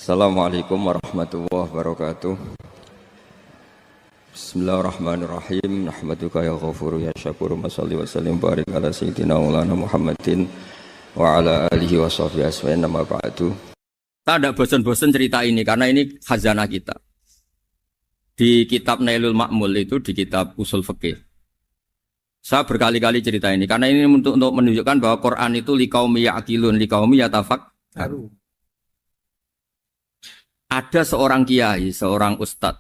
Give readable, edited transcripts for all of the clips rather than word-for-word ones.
Assalamualaikum warahmatullahi wabarakatuh. Bismillahirrahmanirrahim. Nahmaduka ya ghafuru ya syakuru. Masalli wa sallim barik ala sayyidina maulana Muhammadin wa ala alihi wa sahbihi asma'in nama ba'du. Kita tidak bosan-bosan cerita ini karena ini khazanah kita. Di kitab Nailul Ma'mul itu, di kitab Usul Fiqih, saya berkali-kali cerita ini karena ini untuk menunjukkan bahwa Quran itu liqaumi ya'qilun, liqaumi yatafakkarun. Ada seorang kiai, seorang ustadz,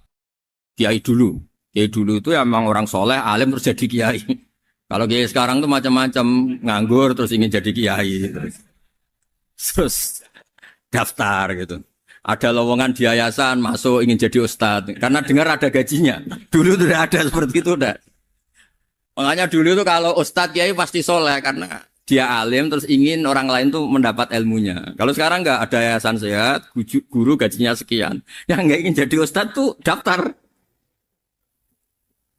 kiai dulu itu ya memang orang soleh, alim terus jadi kiai. Kalau kiai sekarang tuh macam-macam, nganggur terus ingin jadi kiai, terus daftar gitu. Ada lowongan di yayasan, masuk ingin jadi ustadz, karena dengar ada gajinya. Dulu tuh ada seperti itu, udah. Makanya dulu tuh kalau ustadz kiai pasti soleh karena dia alim terus ingin orang lain tuh mendapat ilmunya. Kalau sekarang nggak ada yayasan sehat, guru gajinya sekian. Yang nggak ingin jadi ustadz tuh daftar.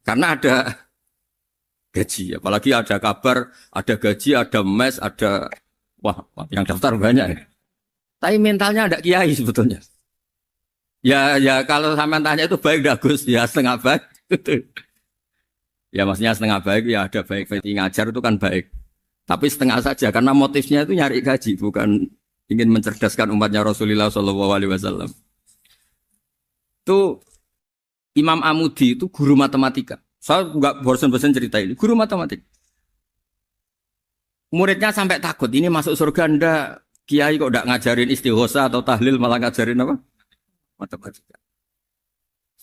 Karena ada gaji. Apalagi ada kabar, ada gaji, ada mes, ada... Wah, yang daftar banyak. Tapi mentalnya ada kiai sebetulnya. Ya kalau sama tanya itu baik dah Gus. Ya setengah baik. Ya maksudnya setengah baik, ya ada baik. Ngajar itu kan baik. Tapi setengah saja karena motifnya itu nyari gaji, bukan ingin mencerdaskan umatnya Rasulullah SAW. Itu Imam Amudi itu guru matematika. Saya nggak bosan-bosan cerita ini. Guru matematika. Muridnya sampai takut ini masuk surga ndak. Kiai kok ndak ngajarin istighosa atau tahlil malah ngajarin apa? Matematika.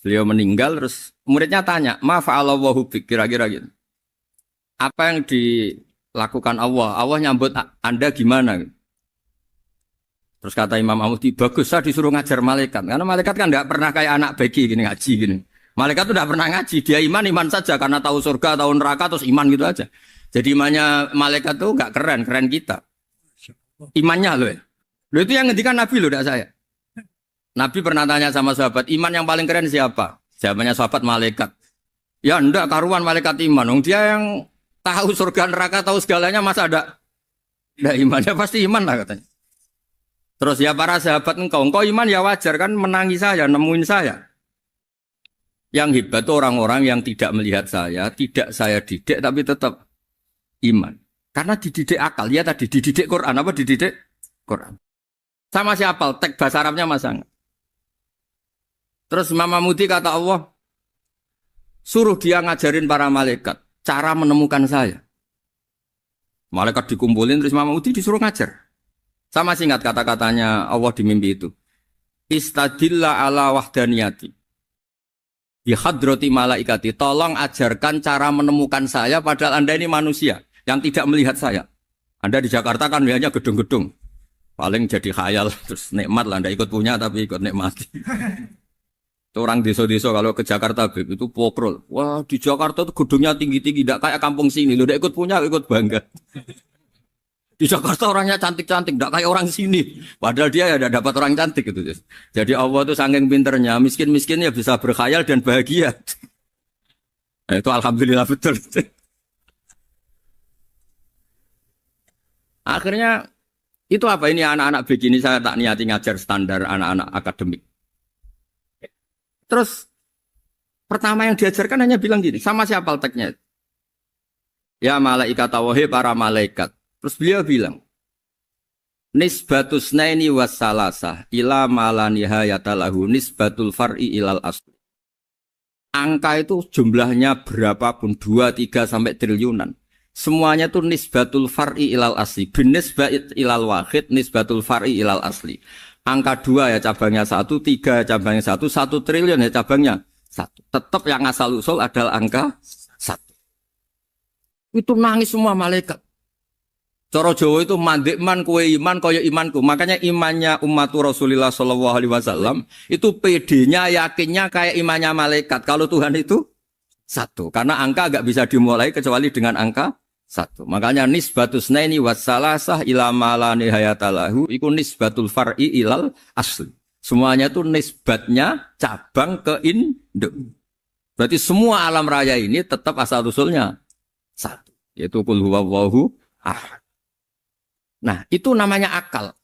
Beliau meninggal terus muridnya tanya, "Ma fa'alallahu bik?" Kira-kira gitu. Apa yang dilakukan Allah? Allah nyambut Anda gimana? Terus kata Imam Amudi, bagus saya disuruh ngajar malaikat. Karena malaikat kan tidak pernah kayak anak beki gini ngaji gini. Malaikat itu tidak pernah ngaji. Dia iman saja karena tahu surga, tahu neraka, terus iman gitu aja. Jadi imannya malaikat itu nggak keren kita. Imannya loh. Loh itu yang ngendikan Nabi loh, tidak saya. Nabi pernah tanya sama sahabat, iman yang paling keren siapa? Jawabannya sahabat malaikat. Ya enggak, karuan malaikat iman. Dia yang tahu surga neraka, tahu segalanya, masa ada iman? Ya pasti iman lah katanya. Terus ya para sahabat engkau iman ya wajar kan menangi saya, nemuin saya. Yang hebat itu orang-orang yang tidak melihat saya, tidak saya didik tapi tetap iman. Karena dididik akal, ya tadi dididik Quran, apa dididik Quran. Sama siapa? Teks bahasa Arabnya masang. Terus Imam Amudi kata Allah, suruh dia ngajarin para malaikat cara menemukan saya. Malaikat dikumpulin terus Imam Amudi disuruh ngajar. Sama singkat kata-katanya Allah di mimpi itu. Istadilla ala wahdaniyati. Di hadrati malaikati. Tolong ajarkan cara menemukan saya padahal Anda ini manusia yang tidak melihat saya. Anda di Jakarta kan melihatnya gedung-gedung. Paling jadi khayal terus nikmat lah. Anda ikut punya tapi ikut nikmati. Itu orang desa-desa kalau ke Jakarta itu pokrol. Wah di Jakarta tuh gedungnya tinggi-tinggi, tidak kayak kampung sini. Lu udah ikut punya, ikut bangga. Di Jakarta orangnya cantik-cantik, tidak kayak orang sini. Padahal dia ya tidak dapat orang cantik gitu. Jadi Allah tuh saking pinternya, miskin-miskin ya bisa berkhayal dan bahagia. Nah, itu alhamdulillah betul. Akhirnya itu apa ini anak-anak begini saya tak niati ngajar standar anak-anak akademik. Terus pertama yang diajarkan hanya bilang gini, sama siapa teknya? Ya malaikat wahai para malaikat. Terus beliau bilang, nisbatus naini wassalasah ila malanihayatalahu nisbatul far'i ilal asli. Angka itu jumlahnya berapapun, 2, 3 sampai triliunan. Semuanya itu nisbatul far'i ilal asli. Binisbat ilal wahid nisbatul far'i ilal asli. Angka 2 ya cabangnya 1, 3 cabangnya 1, 1 triliun ya cabangnya 1. Tetap yang asal usul adalah angka 1. Itu nangis semua malaikat. Cara Jawa itu mandekman kue iman kaya imanku. Makanya imannya umat Rasulullah SAW itu PD-nya yakinnya kayak imannya malaikat. Kalau Tuhan itu 1. Karena angka agak bisa dimulai kecuali dengan angka 1. Makanya nisbatus naini wassalasah ila ma nihayatalahu iku nisbatul far'i ilal asli. Semuanya itu nisbatnya cabang ke induk. Berarti semua alam raya ini tetap asal usulnya 1. Yaitu qul huwallahu ahad. Nah, itu namanya akal.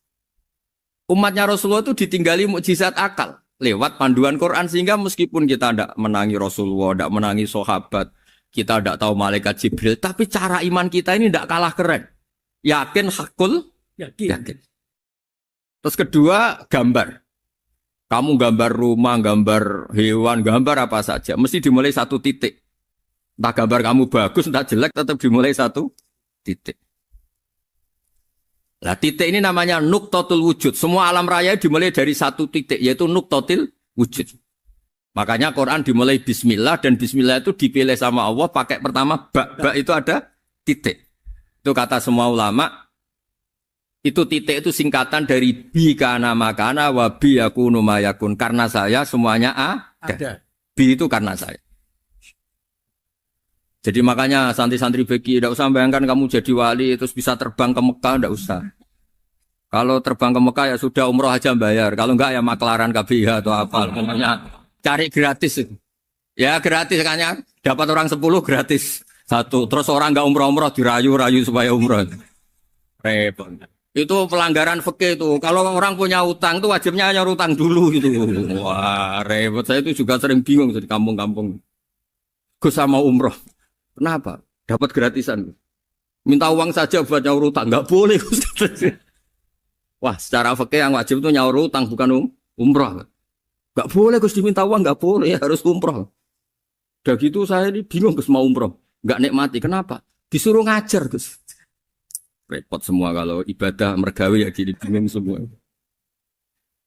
Umatnya Rasulullah itu ditinggali mukjizat akal lewat panduan Quran sehingga meskipun kita tidak menangi Rasulullah, tidak menangi sahabat, kita tidak tahu malaikat Jibril, tapi cara iman kita ini tidak kalah keren. Yakin hakul, yakin. Terus kedua, gambar. Kamu gambar rumah, gambar hewan, gambar apa saja, mesti dimulai satu titik. Entah gambar kamu bagus, entah jelek, tetap dimulai satu titik. Nah, titik ini namanya nuktotul wujud. Semua alam raya dimulai dari satu titik, yaitu nuktotil wujud. Makanya Quran dimulai bismillah, dan bismillah itu dipilih sama Allah pakai pertama ba itu ada titik. Itu kata semua ulama, itu titik itu singkatan dari bi kana makana wa bi yakunu mayakun. Karena saya semuanya ada. Bi itu karena saya. Jadi makanya santri-santri beki, tidak usah bayangkan kamu jadi wali terus bisa terbang ke Mekah, tidak usah. Kalau terbang ke Mekah ya sudah umroh aja bayar. Kalau enggak ya maklaran KBH atau apa. Pokoknya cari gratis itu. Ya gratis kan, dapat orang 10 gratis satu. Terus orang enggak umroh-umroh dirayu-rayu supaya umroh. Repot. Itu pelanggaran fikih itu. Kalau orang punya utang itu wajibnya nyaur utang dulu gitu. Wah repot. Saya itu juga sering bingung di kampung-kampung. Gus sama umroh. Kenapa? Dapat gratisan. Minta uang saja buat nyaur utang. Enggak boleh. Wah, secara fikih yang wajib itu nyaur utang bukan umroh. Enggak boleh Gus diminta uang, enggak boleh, harus umroh. Udah gitu saya ini bingung Gus mau umroh. Enggak nikmati. Kenapa? Disuruh ngajar Gus. Repot semua kalau ibadah mergawe ya gini bingung semua.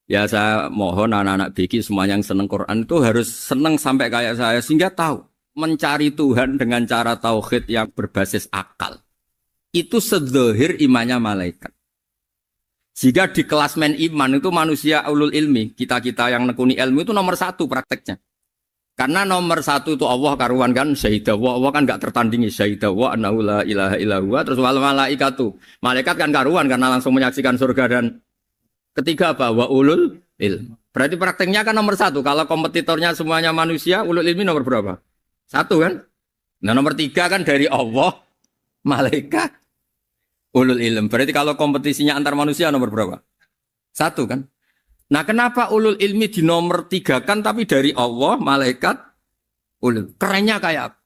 Ya saya mohon anak-anak BK semuanya yang seneng Quran itu harus seneng sampai kayak saya sehingga tahu mencari Tuhan dengan cara tauhid yang berbasis akal. Itu sedzahir imannya malaikat. Jika di klasmen iman itu manusia ulul ilmi, kita-kita yang nekuni ilmu itu nomor 1 prakteknya. Karena nomor 1 itu Allah karuan kan, syahidah wa, Allah kan gak tertandingi, syahidah wa annahu la ilaha illallah, terus wal malaikatu. Malaikat kan karuan karena langsung menyaksikan surga, dan ketiga apa? Wa ulul ilmi. Berarti prakteknya kan nomor 1. Kalau kompetitornya semuanya manusia, ulul ilmi nomor berapa? 1 kan? Nah nomor 3 kan dari Allah, malaikat, ulul ilm. Berarti kalau kompetisinya antar manusia nomor berapa? 1 kan? Nah kenapa ulul ilmi di nomor 3 kan tapi dari Allah, malaikat, ulul. Kerennya kayak apa?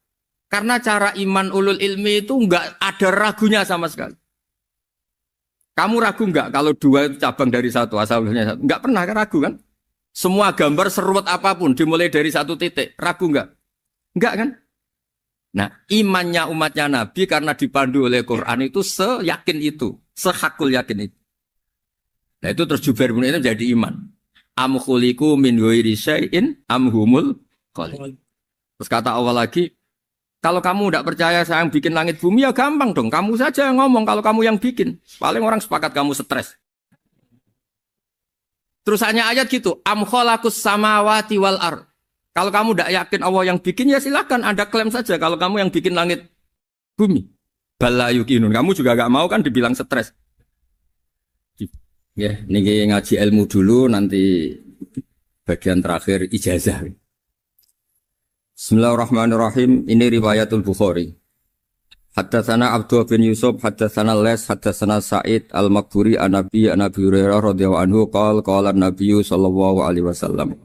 Karena cara iman ulul ilmi itu enggak ada ragunya sama sekali. Kamu ragu enggak kalau 2 itu cabang dari 1, asalnya 1? Enggak pernah kan ragu kan? Semua gambar seruat apapun dimulai dari 1 titik, ragu enggak? Enggak kan? Nah, imannya umatnya Nabi karena dipandu oleh Quran itu seyakin itu, sehakul yakin itu. Nah, itu terus Jubair bin itu jadi iman. Am khuliqu min ghairi syai'in am humul khaliq. Terus kata Allah lagi, kalau kamu tidak percaya saya yang bikin langit bumi ya gampang dong. Kamu saja yang ngomong kalau kamu yang bikin. Paling orang sepakat kamu stres. Terus hanya ayat gitu, am khalaqus samawati wal ardh. Kalau kamu tidak yakin Allah yang bikin, ya silakan Anda klaim saja kalau kamu yang bikin langit bumi. Bala yukinun. Kamu juga gak mau kan dibilang stres. Ya, ini ngaji ilmu dulu, nanti bagian terakhir ijazah. Bismillahirrahmanirrahim. Ini riwayatul Bukhari. Haddatsana Abdullah bin Yusuf, haddatsana Les, haddatsana Sa'id al-Maqburi an-Nabi Hurairah radhiyallahu anhu qala an-Nabi sallallahu alaihi wasallam.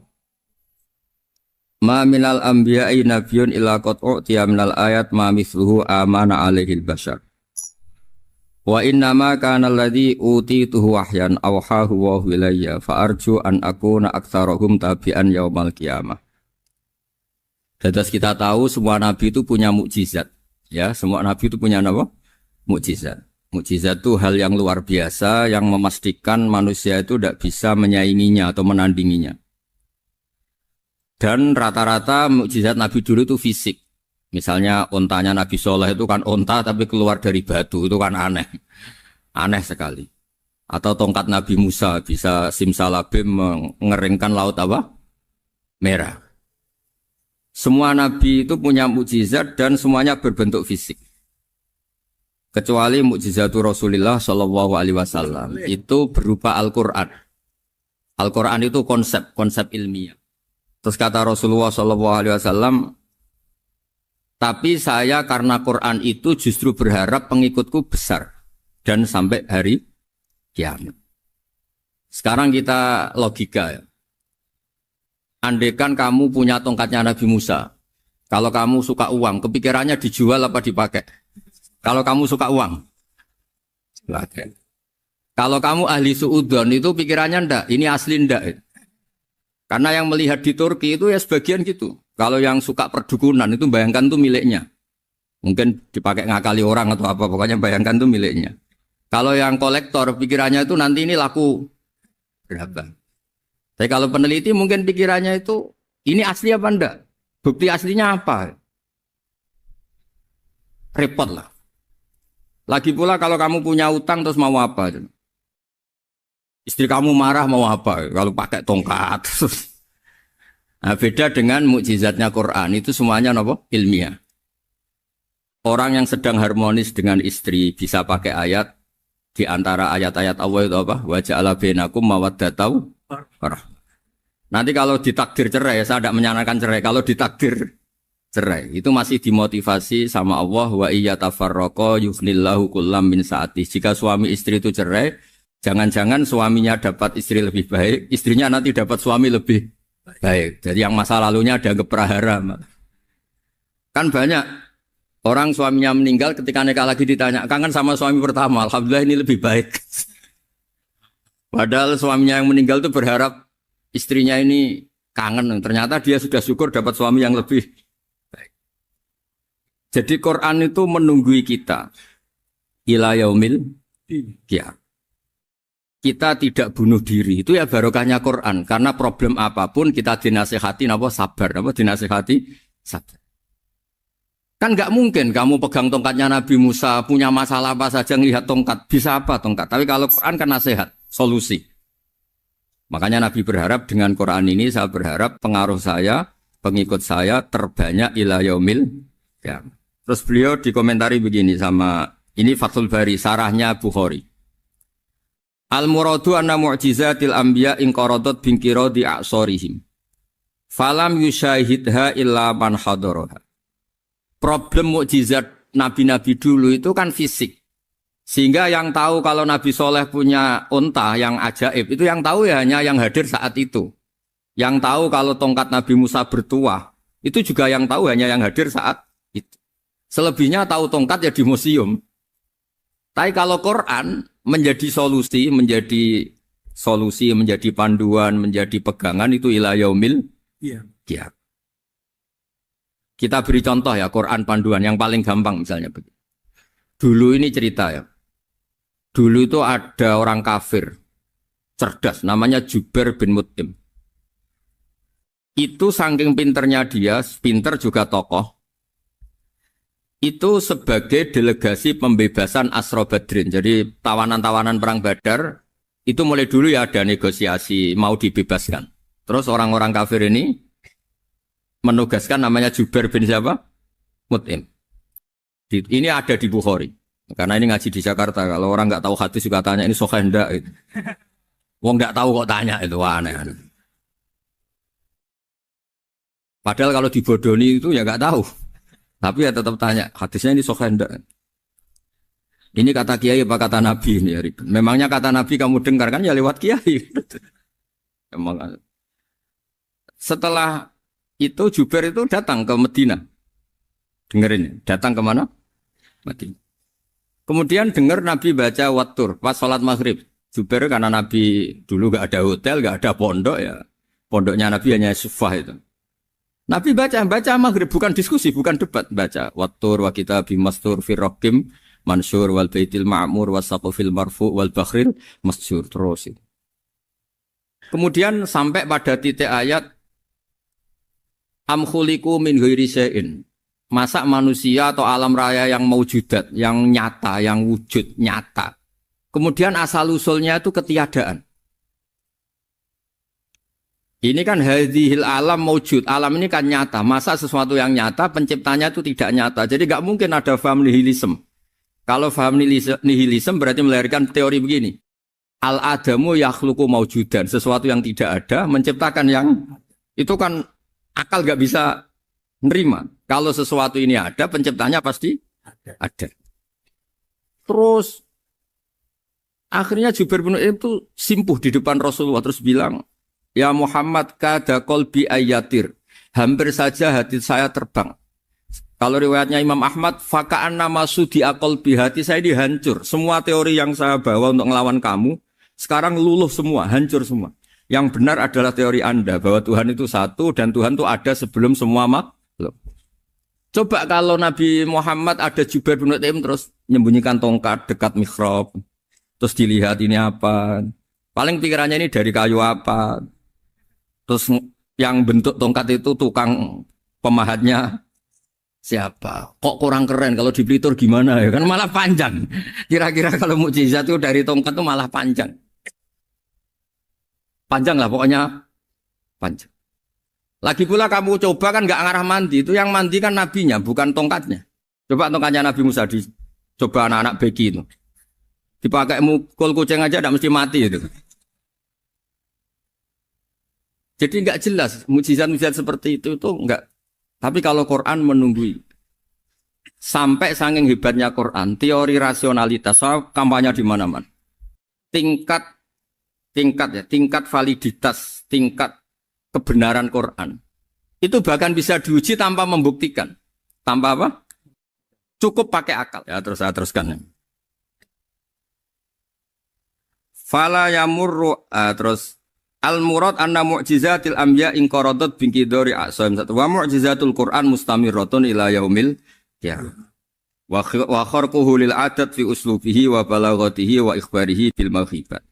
Ma minal anbiya'i nabiyyun illa qad u'tiya minal ayat ma mithluhu amana alaihil bashar. Wa innama kana alladhi utituhu wahyan awhahu wa ilayya fa arju an akuna aktsarahum tabi'an yaumal qiyamah. Dados kita tahu semua nabi itu punya mukjizat. Ya, semua nabi itu punya apa? Mukjizat. Mukjizat itu hal yang luar biasa yang memastikan manusia itu tidak bisa menyainginya atau menandinginya. Dan rata-rata mukjizat Nabi dulu itu fisik. Misalnya ontanya Nabi Soleh itu kan onta tapi keluar dari batu, itu kan aneh. Aneh sekali. Atau tongkat Nabi Musa bisa simsalabim mengeringkan laut apa? Merah. Semua Nabi itu punya mukjizat dan semuanya berbentuk fisik. Kecuali mukjizatul Rasulullah Shallallahu Alaihi Wasallam itu berupa Al-Quran. Al-Quran itu konsep ilmiah. Terus kata Rasulullah SAW, tapi saya karena Quran itu justru berharap pengikutku besar dan sampai hari kiamat. Sekarang kita logika ya. Andekan kamu punya tongkatnya Nabi Musa. Kalau kamu suka uang, kepikirannya dijual apa dipakai? Kalau kamu suka uang, dipakai. Kalau kamu ahli suudon itu pikirannya ndak, ini asli ndak. Karena yang melihat di Turki itu ya sebagian gitu. Kalau yang suka perdukunan itu bayangkan tuh miliknya. Mungkin dipakai ngakali orang atau apa, pokoknya bayangkan tuh miliknya. Kalau yang kolektor pikirannya itu nanti ini laku berapa. Tapi kalau peneliti mungkin pikirannya itu ini asli apa enggak? Bukti aslinya apa? Repot lah. Lagi pula kalau kamu punya utang terus mau apa? Istri kamu marah mau apa? Kalau pakai tongkat. Nah, beda dengan mukjizatnya Quran itu semuanya apa? Ilmiah. Orang yang sedang harmonis dengan istri bisa pakai ayat di antara ayat-ayat Allah itu apa? Wa ja'ala bainakum mawaddatan warahmah. Nanti kalau ditakdir cerai, saya tidak menyarankan cerai. Kalau ditakdir cerai, itu masih dimotivasi sama Allah wa iyyatafarraqa yughnillahu kullam min sa'ati. Jika suami istri itu cerai, jangan-jangan suaminya dapat istri lebih baik, istrinya nanti dapat suami lebih baik. Jadi yang masa lalunya ada keprahara. Kan banyak orang suaminya meninggal ketika nikah lagi ditanya, kangen sama suami pertama, alhamdulillah ini lebih baik. Padahal suaminya yang meninggal itu berharap istrinya ini kangen, ternyata dia sudah syukur dapat suami yang lebih baik. Jadi Quran itu menunggui kita ila yaumil qiyamah. Kita tidak bunuh diri, itu ya barokahnya Quran. Karena problem apapun kita dinasihati apa sabar, apa dinasihati sabar. Kan nggak mungkin kamu pegang tongkatnya Nabi Musa, punya masalah apa saja ngelihat tongkat, bisa apa tongkat. Tapi kalau Quran kan nasihat, solusi. Makanya Nabi berharap dengan Quran ini, saya berharap pengaruh saya, pengikut saya terbanyak ila yaumil ya. Terus beliau dikomentari begini sama, ini Fathul Bari, sarahnya Bukhari. Al-muradu anna mu'jizatil anbiya inqaradat binqiradi a'sorihim. Falam yusyahidha illa man hadaraha. Problem mukjizat nabi-nabi dulu itu kan fisik. Sehingga yang tahu kalau Nabi Soleh punya unta yang ajaib, itu yang tahu ya hanya yang hadir saat itu. Yang tahu kalau tongkat Nabi Musa bertuah, itu juga yang tahu hanya yang hadir saat itu. Selebihnya tahu tongkat ya di museum. Tapi kalau Quran menjadi solusi, menjadi panduan, menjadi pegangan itu ila yaumil qiyamah. Kita beri contoh ya, Quran panduan yang paling gampang misalnya begini. Dulu ini cerita ya. Dulu itu ada orang kafir cerdas namanya Jubair bin Mut'im. Itu saking pinternya dia, pinter juga tokoh. Itu sebagai delegasi pembebasan Asra Badrin. Jadi tawanan-tawanan perang Badar itu mulai dulu ya ada negosiasi mau dibebaskan. Terus orang-orang kafir ini menugaskan namanya Jubair bin siapa? Mut'im. Ini ada di Bukhari. Karena ini ngaji di Jakarta. Kalau orang nggak tahu hadis juga tanya ini sahih enggak gitu. Wong nggak tahu kok tanya itu aneh. Padahal kalau dibodoni itu ya nggak tahu. Tapi ya tetap tanya, hadisnya ini sahih enggak? Ini kata kiai apa kata nabi ini ya? Memangnya kata nabi kamu dengar kan ya lewat kiai. Emang. Setelah itu Jubair itu datang ke Medina. Dengerin, datang ke mana? Medina. Kemudian dengar Nabi baca wattur pas sholat maghrib. Jubair karena Nabi dulu gak ada hotel, gak ada pondok ya. Pondoknya Nabi hanya sufah itu. Nabi baca maghrib, bukan diskusi, bukan debat. Baca wattur wa kitabim mastur firrokim mansur wal baitil ma'mur wasaqufil marfu wal bakhril masjur. Terus itu. Kemudian sampai pada titik ayat am khuliqu min ghairi syai'in. Masa manusia atau alam raya yang maujudat, yang nyata, yang wujud nyata. Kemudian asal-usulnya itu ketiadaan. Ini kan hadhil alam maujud. Alam ini kan nyata. Masa sesuatu yang nyata, penciptanya itu tidak nyata. Jadi gak mungkin ada faham nihilisme. Kalau faham nihilisme berarti melahirkan teori begini. Al-adamu yakhluqu maujudan. Sesuatu yang tidak ada, menciptakan yang... Itu kan akal gak bisa nerima. Kalau sesuatu ini ada, penciptanya pasti ada. Terus Akhirnya Jubair bin Mut'im itu simpuh di depan Rasulullah terus bilang, "Ya Muhammad kada qalbi ayatir." Hampir saja hati saya terbang. Kalau riwayatnya Imam Ahmad, faka'an nama sudi qalbi, hati saya dihancur. Semua teori yang saya bawa untuk ngelawan kamu sekarang luluh semua, hancur semua. Yang benar adalah teori Anda bahwa Tuhan itu satu dan Tuhan itu ada sebelum semua makhluk. Coba kalau Nabi Muhammad ada Jubair bin Mut'im terus menyembunyikan tongkat dekat mihrab. Terus dilihat ini apa. Paling pikirannya ini dari kayu apa. Terus yang bentuk tongkat itu tukang pemahatnya siapa. Kok kurang keren kalau di Blitur gimana ya. Kan malah panjang. Kira-kira kalau mukjizat itu dari tongkat itu malah panjang. Panjang lah pokoknya. Panjang. Lagi pula kamu coba kan gak ngarah mandi. Itu yang mandi kan nabinya bukan tongkatnya. Coba tongkatnya Nabi Musa coba anak-anak beki itu. Dipakai mukul kucing aja tidak mesti mati itu. Jadi nggak jelas mukjizat-mukjizat seperti itu nggak. Tapi kalau Quran menunggui sampai saking hebatnya Quran, teori rasionalitas soal kampanye di mana-mana. Tingkat validitas, tingkat kebenaran Quran itu bahkan bisa diuji tanpa membuktikan. Tanpa apa? Cukup pakai akal. Ya terus saya teruskan. Fala yamurru terus al murad anna mu'jizatil anbiya in qaradat bin qidari asam wa mu'jizatul Quran mustamirratun ila yaumil qiyamah wa kharquhu lil adat fi uslubihi wa balaghatihi wa ikhbarihi bil mawhibat.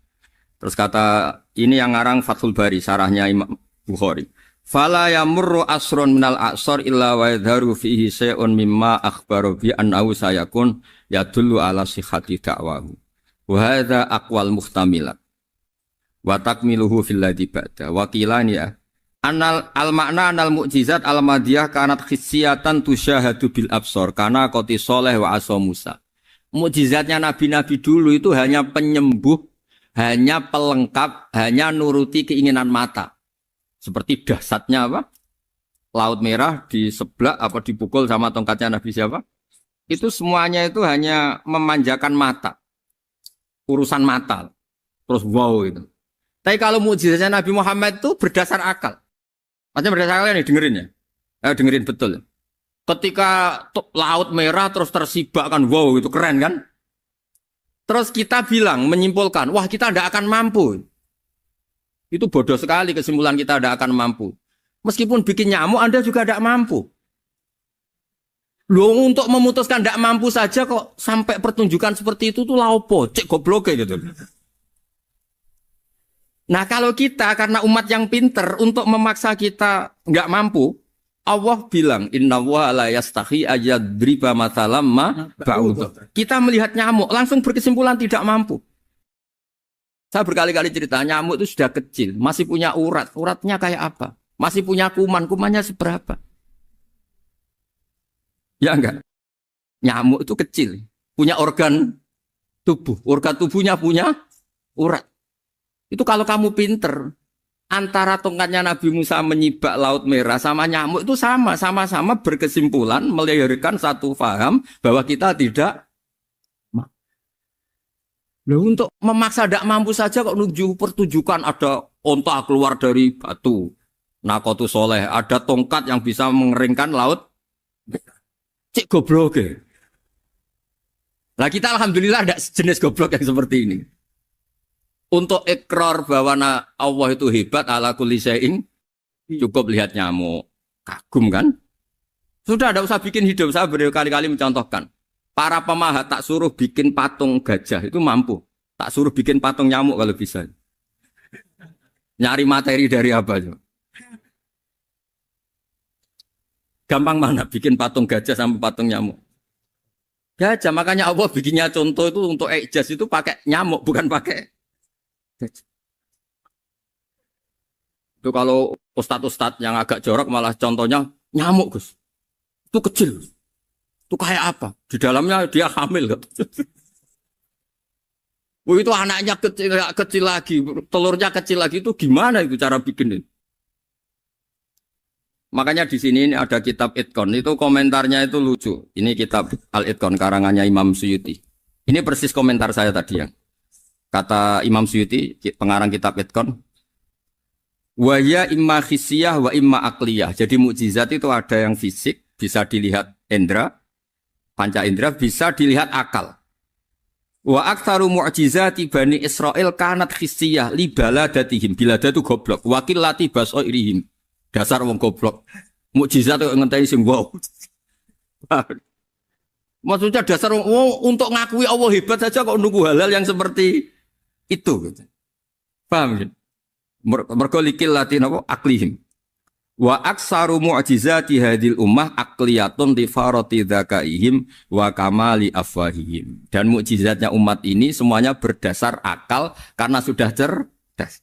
Terus kata ini yang ngarang Fathul Bari sarahnya Imam Bukhari. Fala yamurru asrun minal a'sar illa wa yadharu fihi shay'un mimma akhbaru bi annahu sayakun yadullu ala sihhati da'wahu. Wa hadza aqwal muhtamilat wa takmiluhu fil ladzi ba'da wa qilani ya anal al makna anal mukjizat al madiyah kanat khissiyatan tusyahadu bil absar kana qoti soleh wa asa Musa. Mukjizatnya nabi-nabi dulu itu hanya penyembuh, hanya pelengkap, hanya nuruti keinginan mata. Seperti dahsyatnya apa? Laut Merah di sebelah apa dipukul sama tongkatnya Nabi siapa? Itu semuanya itu hanya memanjakan mata. Urusan mata. Terus wow itu. Tapi kalau mukjizatnya Nabi Muhammad itu berdasar akal. Maksudnya berdasar akal nih dengerin ya. Dengerin betul. Ketika Laut Merah terus tersibak kan wow itu keren kan. Terus kita bilang menyimpulkan wah kita tidak akan mampu. Itu bodoh sekali kesimpulan kita tidak akan mampu. Meskipun bikin nyamuk Anda juga tidak mampu. Loh untuk memutuskan tidak mampu saja kok sampai pertunjukan seperti itu tuh laupo, cek goblok gitu. Nah kalau kita karena umat yang pinter untuk memaksa kita nggak mampu, Allah bilang Inna wa la yastahi ayadriba mathalam ma ba'ud. Kita melihat nyamuk langsung berkesimpulan tidak mampu. Saya berkali-kali cerita nyamuk itu sudah kecil, masih punya urat, uratnya kayak apa? Masih punya kuman, kumannya seberapa? Ya enggak? Nyamuk itu kecil, punya organ tubuhnya punya urat. Itu kalau kamu pinter, antara tongkatnya Nabi Musa menyibak Laut Merah sama nyamuk itu sama-sama berkesimpulan melahirkan satu faham bahwa kita tidak. Loh untuk memaksa tidak mampu saja kok menuju pertunjukan ada onta keluar dari batu. Nakotu soleh, ada tongkat yang bisa mengeringkan laut. Cik goblok ya. Nah kita alhamdulillah ada jenis goblok yang seperti ini. Untuk ikrar bahwa Allah itu hebat ala kulli syai'in, cukup lihat nyamuk. Kagum kan? Sudah tidak usah bikin hidup. Saya berkali-kali mencontohkan. Para pemahat tak suruh bikin patung gajah itu mampu. Tak suruh bikin patung nyamuk kalau bisa. Nyari materi dari apa? Gampang mana bikin patung gajah sama patung nyamuk? Gajah, makanya Allah bikinnya contoh itu untuk ijaz itu pakai nyamuk, bukan pakai gajah. Itu kalau ustadz-ustadz yang agak jorok malah contohnya nyamuk, Gus. Itu kecil. Itu kayak apa? Di dalamnya dia hamil. Itu anaknya kecil lagi, telurnya kecil lagi itu gimana itu cara bikin itu? Makanya di sini ada kitab Itqon, itu komentarnya itu lucu. Ini kitab Al-Itqon karangannya Imam Suyuti. Ini persis komentar saya tadi yang. Kata Imam Suyuti, pengarang kitab Itqan, wa ya imma khissiyah wa imma akliyah. Jadi mukjizat itu ada yang fisik, bisa dilihat indra, panca indra, bisa dilihat akal. Wa aktsaru mu'jizati Bani Israil kanat khissiyah li baladatihim. Bilada itu goblok. Wakil lati basoirihim. Dasar wong goblok. Mukjizat itu ngenteni sing wow. Maksudnya dasar untuk ngakui Allah hebat saja kok nunggu halal yang seperti itu. Gitu. Paham ya? Mergo likil latin apa? Aklihim. Wa aksaru mu'jizati hadil ummah akliyatun li farati dzakaihim wa kamali afwahihim. Dan mukjizatnya umat ini semuanya berdasar akal karena sudah cerdas.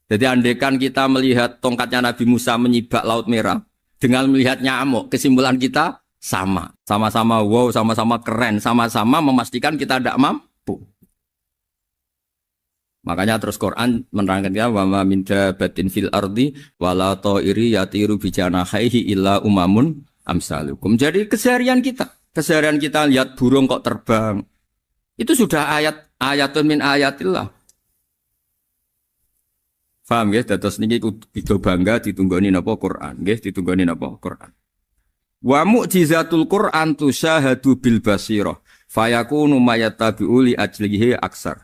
Jadi andaikan kita melihat tongkatnya Nabi Musa menyibak Laut Merah dengan melihat nyamuk, kesimpulan kita sama. Sama-sama wow, sama-sama keren, sama-sama memastikan kita tidak mampu. Makanya terus Quran menerangkan ya wa ma min dabatin fil ardi wala ta'iri yatiru bi janahihi illa umamun amsalukum. Jadi keseharian kita lihat burung kok terbang. Itu sudah ayatun min ayatillah. Paham ya? Dados niki kudu bangga ditunggoni napa Quran, nggih, ditunggoni napa Quran. Wa mu'jizatul Quran tusyahadu bil basirah fayakunu mayatabi'u li ajlihi aksar.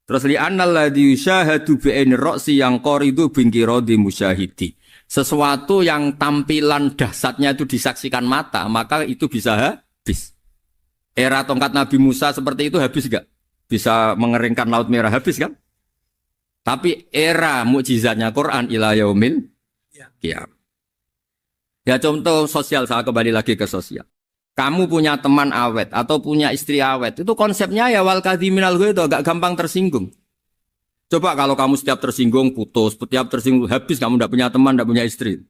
Terus li annal ladzi yusyahadu bi ainir ra'si yang qaridu bingkiradi musyahidi. Sesuatu yang tampilan dahsyatnya itu disaksikan mata, maka itu bisa habis. Era tongkat Nabi Musa seperti itu habis enggak? Bisa mengeringkan Laut Merah habis kan? Tapi era mukjizatnya Quran ila yaumil qiyamah. Ya contoh sosial, saya kembali lagi ke sosial. Kamu punya teman awet atau punya istri awet, itu konsepnya ya wal kadhiminal ghaidh, agak gampang tersinggung. Coba kalau kamu setiap tersinggung putus, setiap tersinggung habis, kamu tidak punya teman, tidak punya istri.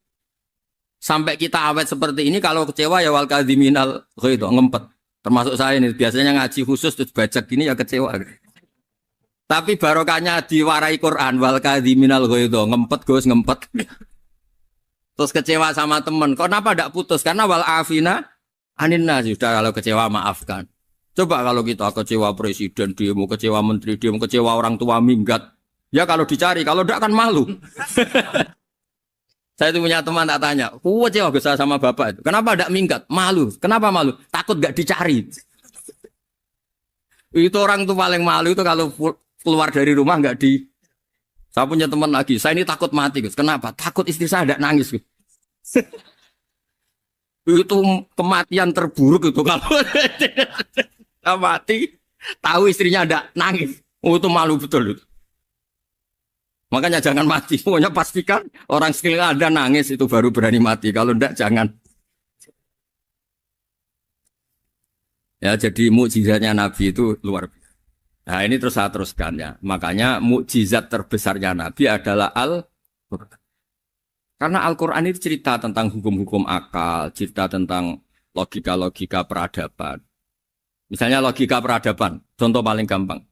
Sampai kita awet seperti ini, kalau kecewa ya wal kadhiminal ghaidh, ngempet. Termasuk saya ini, biasanya ngaji khusus terus baca gini ya kecewa. Tapi barokahnya diwarai Quran wal kadhiminal ghaidh, ngempet Gus, ngempet. Terus kecewa sama teman, kenapa tidak putus? Karena wal afina Aninna sudah, kalau kecewa maafkan. Coba kalau kita kecewa presiden demo, kecewa menteri demo, kecewa orang tua minggat. Ya kalau dicari, kalau tidak kan malu. Saya itu punya teman tak tanya, kecewa besar sama bapak itu. Kenapa tidak minggat? Malu. Kenapa malu? Takut gak dicari. Itu orang tuh paling malu itu kalau keluar dari rumah nggak di. Saya punya teman lagi, saya ini takut mati. Gus. Kenapa? Takut istri saya tidak nangis. Gus. Itu kematian terburuk itu kalau mati tahu istrinya ada nangis, itu malu betul itu. Makanya jangan mati, pokoknya pastikan orang sekeliling ada nangis itu baru berani mati, kalau enggak jangan. Ya jadi mukjizatnya Nabi itu luar biasa. Nah ini terus saya teruskan ya, makanya mukjizat terbesarnya Nabi adalah Al-Quran. Karena Al-Quran itu cerita tentang hukum-hukum akal, cerita tentang logika-logika peradaban. Misalnya logika peradaban, contoh paling gampang.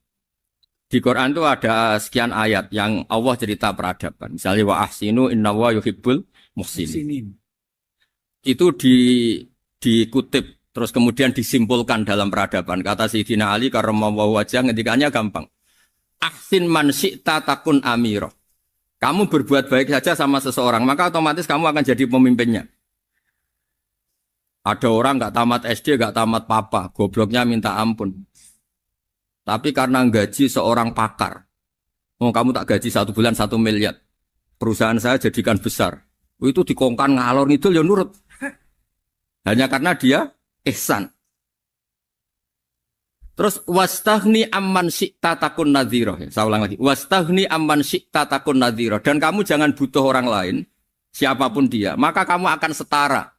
Di Quran itu ada sekian ayat yang Allah cerita peradaban. Misalnya wa ahsinu innallaha yuhibbul muhsinin. Itu dikutip, terus kemudian disimpulkan dalam peradaban. Kata Sayyidina Ali karramallahu wajhah ngendikannya gampang. Ahsin man syi'ta takun amira. Kamu berbuat baik saja sama seseorang, maka otomatis kamu akan jadi pemimpinnya. Ada orang nggak tamat SD, nggak tamat papa, gobloknya minta ampun. Tapi karena gaji seorang pakar, kamu tak gaji 1 bulan 1 miliar, perusahaan saya jadikan besar. Itu dikongkan ngalor ngidul ya nurut. Hanya karena dia ihsan. Terus wastaghni amman syi'ta takun nadhira. Saya ulang lagi. Wastaghni amman syi'ta takun nadhira. Dan kamu jangan butuh orang lain, siapapun dia, maka kamu akan setara.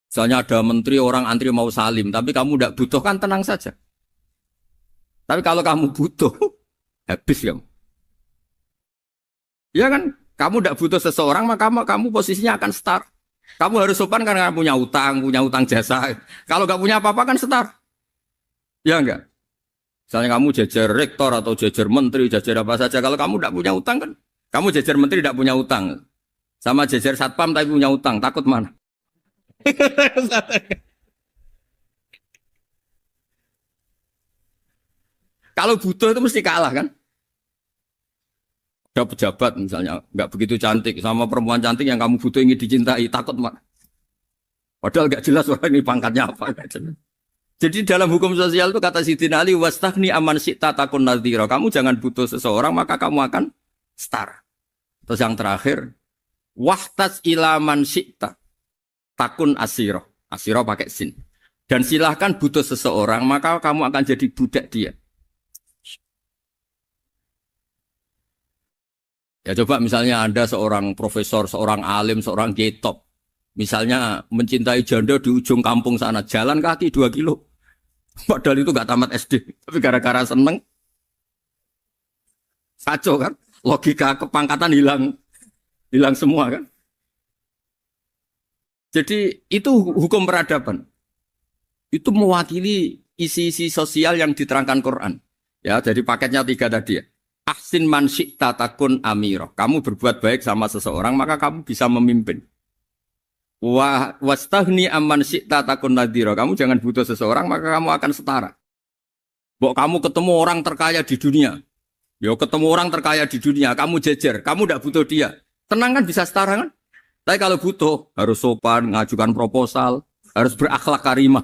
Misalnya ada menteri orang antri mau salim, tapi kamu tidak butuh, kan tenang saja. Tapi kalau kamu butuh, habis kamu. Ya kan? Kamu tidak butuh seseorang, maka kamu posisinya akan setara. Kamu harus sopan karena punya utang jasa. Kalau nggak punya apa-apa kan setar. Ya enggak? Misalnya kamu jajar rektor atau jajar menteri, jajar apa saja. Kalau kamu tidak punya utang kan, kamu jajar menteri tidak punya utang. Sama jajar satpam tapi punya utang, takut mana? Kalau butuh itu mesti kalah kan? Ada pejabat misalnya nggak begitu cantik sama perempuan cantik yang kamu butuh ingin dicintai takut mak. Padahal nggak jelas orang ini pangkatnya apa. Jadi dalam hukum sosial itu kata Sidin Ali wastahni aman syi'ta takun nadhira. Kamu jangan butuh seseorang maka kamu akan setara. Terus yang terakhir wahtas ilaman syi'ta takun asiro. Asiro pakai sin. Dan silahkan butuh seseorang maka kamu akan jadi budak dia. Ya coba misalnya Anda seorang profesor, seorang alim, seorang kiai top. Misalnya mencintai janda di ujung kampung sana, jalan kaki 2 kilo. Padahal itu gak tamat SD. Tapi gara-gara seneng, kacau kan? Logika kepangkatan hilang semua kan? Jadi itu hukum peradaban. Itu mewakili isi-isi sosial yang diterangkan Quran. Ya, jadi paketnya 3 tadi ya. Ahsin man syi'ta takun amiro. Kamu berbuat baik sama seseorang maka kamu bisa memimpin. Wastahni amman syi'ta takun nadhira. Kamu jangan butuh seseorang maka kamu akan setara. Bok kamu ketemu orang terkaya di dunia. Yo ketemu orang terkaya di dunia, kamu jejer, kamu tidak butuh dia. Tenang kan bisa setara kan? Tapi kalau butuh harus sopan, ngajukan proposal, harus berakhlak karimah.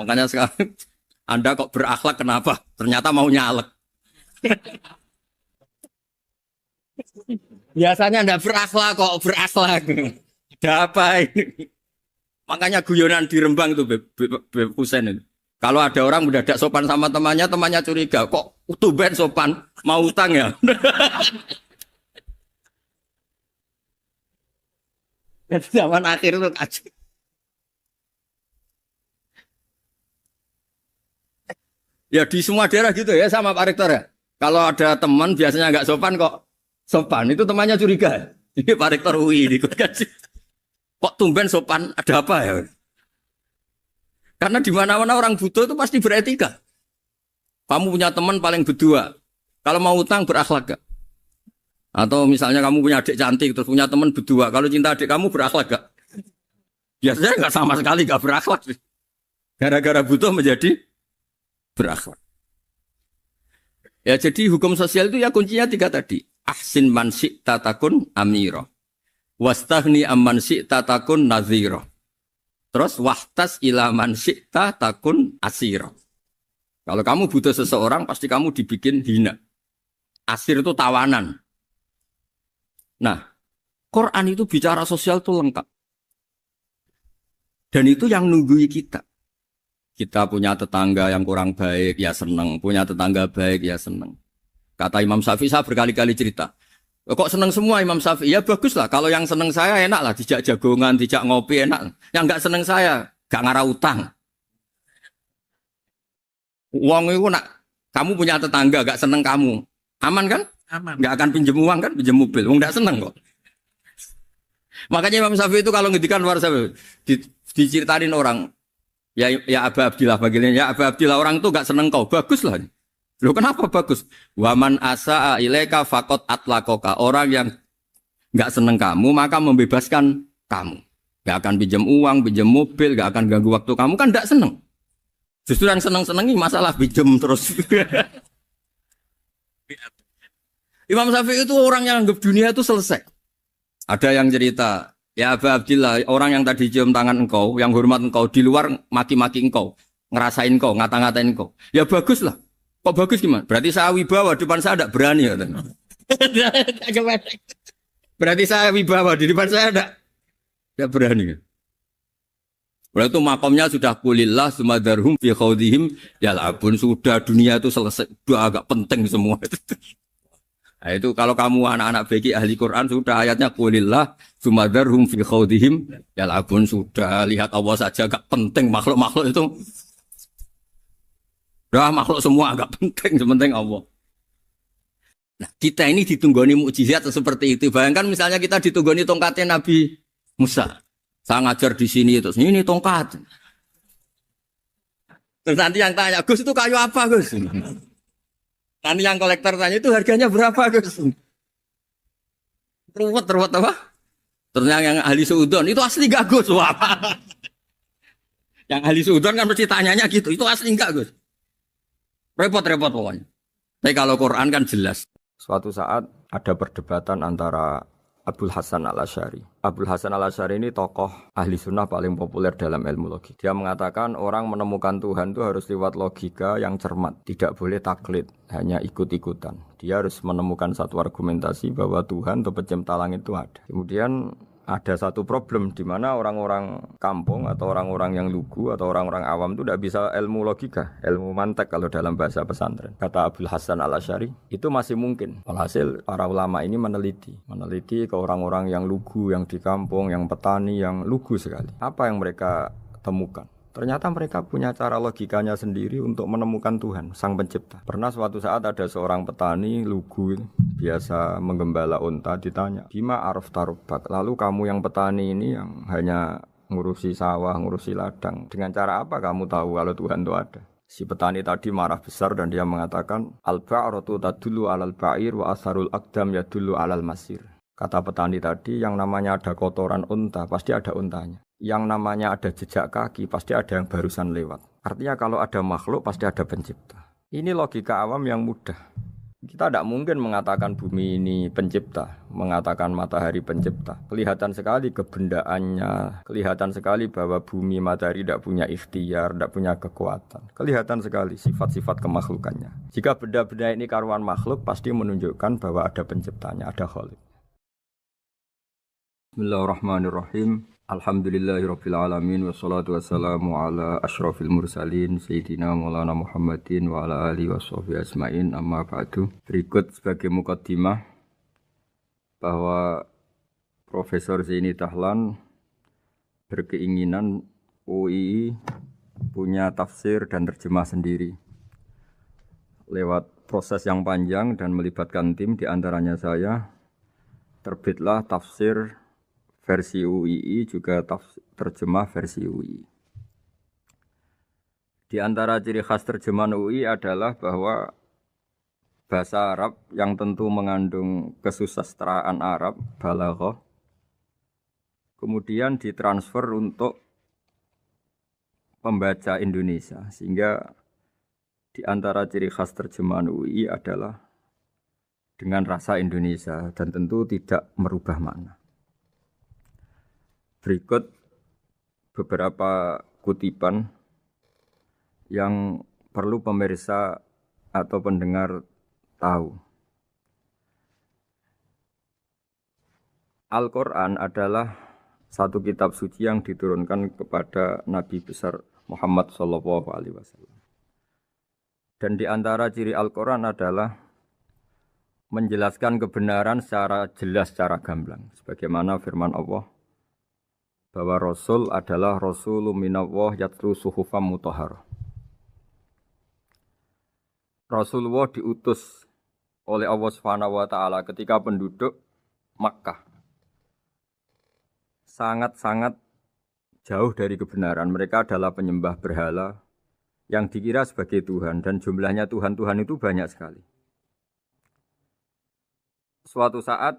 Makanya sekarang Anda kok berakhlak kenapa? Ternyata mau nyalek. Biasanya Anda berakhlak kok berakhlak. Ada apa ini? Makanya guyonan di Rembang itu Beb Husein itu. Kalau ada orang udah tidak sopan sama temannya, temannya curiga. Kok tumben sopan? Mau utang ya? Dan zaman akhir itu kacau. Ya di semua daerah gitu ya sama Pak Rektor ya. Kalau ada teman biasanya nggak sopan kok sopan, itu temannya curiga. Ini Pak Rektor UI ikut kaji. Kok tumben sopan, ada apa ya? Karena di mana-mana orang butuh itu pasti beretika. Kamu punya teman paling berdua. Kalau mau utang berakhlak gak? Atau misalnya kamu punya adik cantik terus punya teman berdua. Kalau cinta adik kamu berakhlak gak? Biasanya nggak sama sekali gak berakhlak. Gara-gara butuh menjadi berakhlak. Ya jadi hukum sosial itu ya kuncinya 3 tadi. Ahsin man syi'ta takun amira. Wastahni amman syi'ta takun nadhira. Terus wahtas ila man syi'ta takun asira. Kalau kamu butuh seseorang pasti kamu dibikin hina. Asir itu tawanan. Nah, Quran itu bicara sosial itu lengkap. Dan itu yang nunggui kita. Kita punya tetangga yang kurang baik, ya seneng. Punya tetangga baik, ya seneng. Kata Imam Syafi'i, saya berkali-kali cerita. Kok seneng semua Imam Syafi'i? Ya bagus lah. Kalau yang seneng saya enak lah. Dijak jagongan, dijak ngopi enak. Yang nggak seneng saya, gak ngarah utang. Uang itu nak, kamu punya tetangga gak seneng kamu. Aman kan? Aman. Gak akan pinjem uang kan? Pinjem mobil. Uang gak seneng kok. Makanya Imam Syafi'i itu kalau ngedikan luar Syafi'i, diceritain orang. Ya Aba Abdillah bagian ya Aba Abdillah orang itu gak seneng kau. Bagus lah. Loh kenapa bagus? Waman asa'a ilaika faqad atlaqaka. Orang yang gak seneng kamu maka membebaskan kamu. Gak akan pinjam uang, pinjam mobil, gak akan ganggu waktu kamu kan gak seneng. Justru yang seneng-senengi masalah pinjam terus. Imam Syafi'i itu orang yang anggap dunia itu selesai. Ada yang cerita, ya Aba Abdillah, orang yang tadi cium tangan engkau, yang hormat engkau, di luar maki-maki engkau, ngerasain engkau, ngata-ngatain engkau. Ya bagus lah. Kok bagus gimana? Berarti saya wibawa, depan saya tidak berani. Ya, berarti saya wibawa, di depan saya tidak berani. Berarti itu makomnya sudah kulillah, sumadarhum fi khawdihim, yal'abun, sudah dunia itu selesai, sudah agak penting semua. Nah, itu kalau kamu anak-anak beki ahli Quran sudah ayatnya kulillah sumadarhum fi khawdihim yal'abun, sudah lihat Allah saja agak penting, makhluk-makhluk itu dah makhluk semua agak penting, sepenting Allah. Nah, kita ini ditunggoni mukjizat seperti itu. Bayangkan misalnya kita ditunggoni tongkatnya Nabi Musa. Saya ngajar di sini terus ini tongkat. Terus nanti yang tanya, Gus itu kayu apa Gus? Nanti yang kolektor tanya itu harganya berapa Gus? Ruwet apa? Terus yang ahli suudon itu asli gak Gus? Wah. Yang ahli suudon kan mesti tanyanya gitu, itu asli enggak Gus? Repot-repot pokoknya. Tapi kalau Quran kan jelas. Suatu saat ada perdebatan antara Abul Hasan al-Asy'ari. Abul Hasan al-Asy'ari ini tokoh ahli sunnah paling populer dalam ilmu logik. Dia mengatakan orang menemukan Tuhan itu harus lewat logika yang cermat. Tidak boleh taklid, hanya ikut-ikutan. Dia harus menemukan satu argumentasi bahwa Tuhan atau pencipta langit itu ada. Kemudian ada satu problem di mana orang-orang kampung atau orang-orang yang lugu atau orang-orang awam itu tidak bisa ilmu logika, ilmu mantek kalau dalam bahasa pesantren. Kata Abul Hasan al-Asy'ari, itu masih mungkin. Alhasil para ulama ini meneliti ke orang-orang yang lugu, yang di kampung, yang petani, yang lugu sekali. Apa yang mereka temukan? Ternyata mereka punya cara logikanya sendiri untuk menemukan Tuhan, Sang Pencipta. Pernah suatu saat ada seorang petani lugu, biasa menggembala unta, ditanya, Bima araf tarubak, lalu kamu yang petani ini yang hanya ngurusi sawah, ngurusi ladang, dengan cara apa kamu tahu kalau Tuhan itu ada? Si petani tadi marah besar dan dia mengatakan, Al-ba'ratu tadullu alal ba'ir wa asarul aqdam yadullu alal masir. Kata petani tadi, yang namanya ada kotoran unta, pasti ada untanya. Yang namanya ada jejak kaki, pasti ada yang barusan lewat. Artinya kalau ada makhluk, pasti ada pencipta. Ini logika awam yang mudah. Kita tidak mungkin mengatakan bumi ini pencipta, mengatakan matahari pencipta. Kelihatan sekali kebendaannya, kelihatan sekali bahwa bumi matahari tidak punya ikhtiar, tidak punya kekuatan. Kelihatan sekali sifat-sifat kemakhlukannya. Jika benda-benda ini karuan makhluk, pasti menunjukkan bahwa ada penciptanya, ada khalik. Bismillahirrahmanirrahim. Alhamdulillahirabbil alamin wassalatu wassalamu ala asyrafil mursalin sayyidina Maulana Muhammadin wa ala alihi washabbihi ajmain. Amma ba'du. Berikut sebagai mukaddimah bahwa Profesor Zaini Dahlan berkeinginan UII punya tafsir dan terjemah sendiri. Lewat proses yang panjang dan melibatkan tim, di antaranya saya, terbitlah tafsir versi UII, juga terjemah versi UII. Di antara ciri khas terjemahan UI adalah bahwa bahasa Arab yang tentu mengandung kesusastraan Arab, balaghah, kemudian ditransfer untuk pembaca Indonesia. Sehingga di antara ciri khas terjemahan UI adalah dengan rasa Indonesia dan tentu tidak merubah makna. Berikut beberapa kutipan yang perlu pemirsa atau pendengar tahu. Al-Quran adalah satu kitab suci yang diturunkan kepada Nabi besar Muhammad SAW. Dan di antara ciri Al-Quran adalah menjelaskan kebenaran secara jelas, secara gamblang. Sebagaimana firman Allah, bahwa Rasul adalah Rasulun minallah yatlu suhufam mutahhar. Rasulullah diutus oleh Allah Subhanahu wa taala ketika penduduk Makkah sangat-sangat jauh dari kebenaran. Mereka adalah penyembah berhala yang dikira sebagai Tuhan, dan jumlahnya Tuhan-Tuhan itu banyak sekali. Suatu saat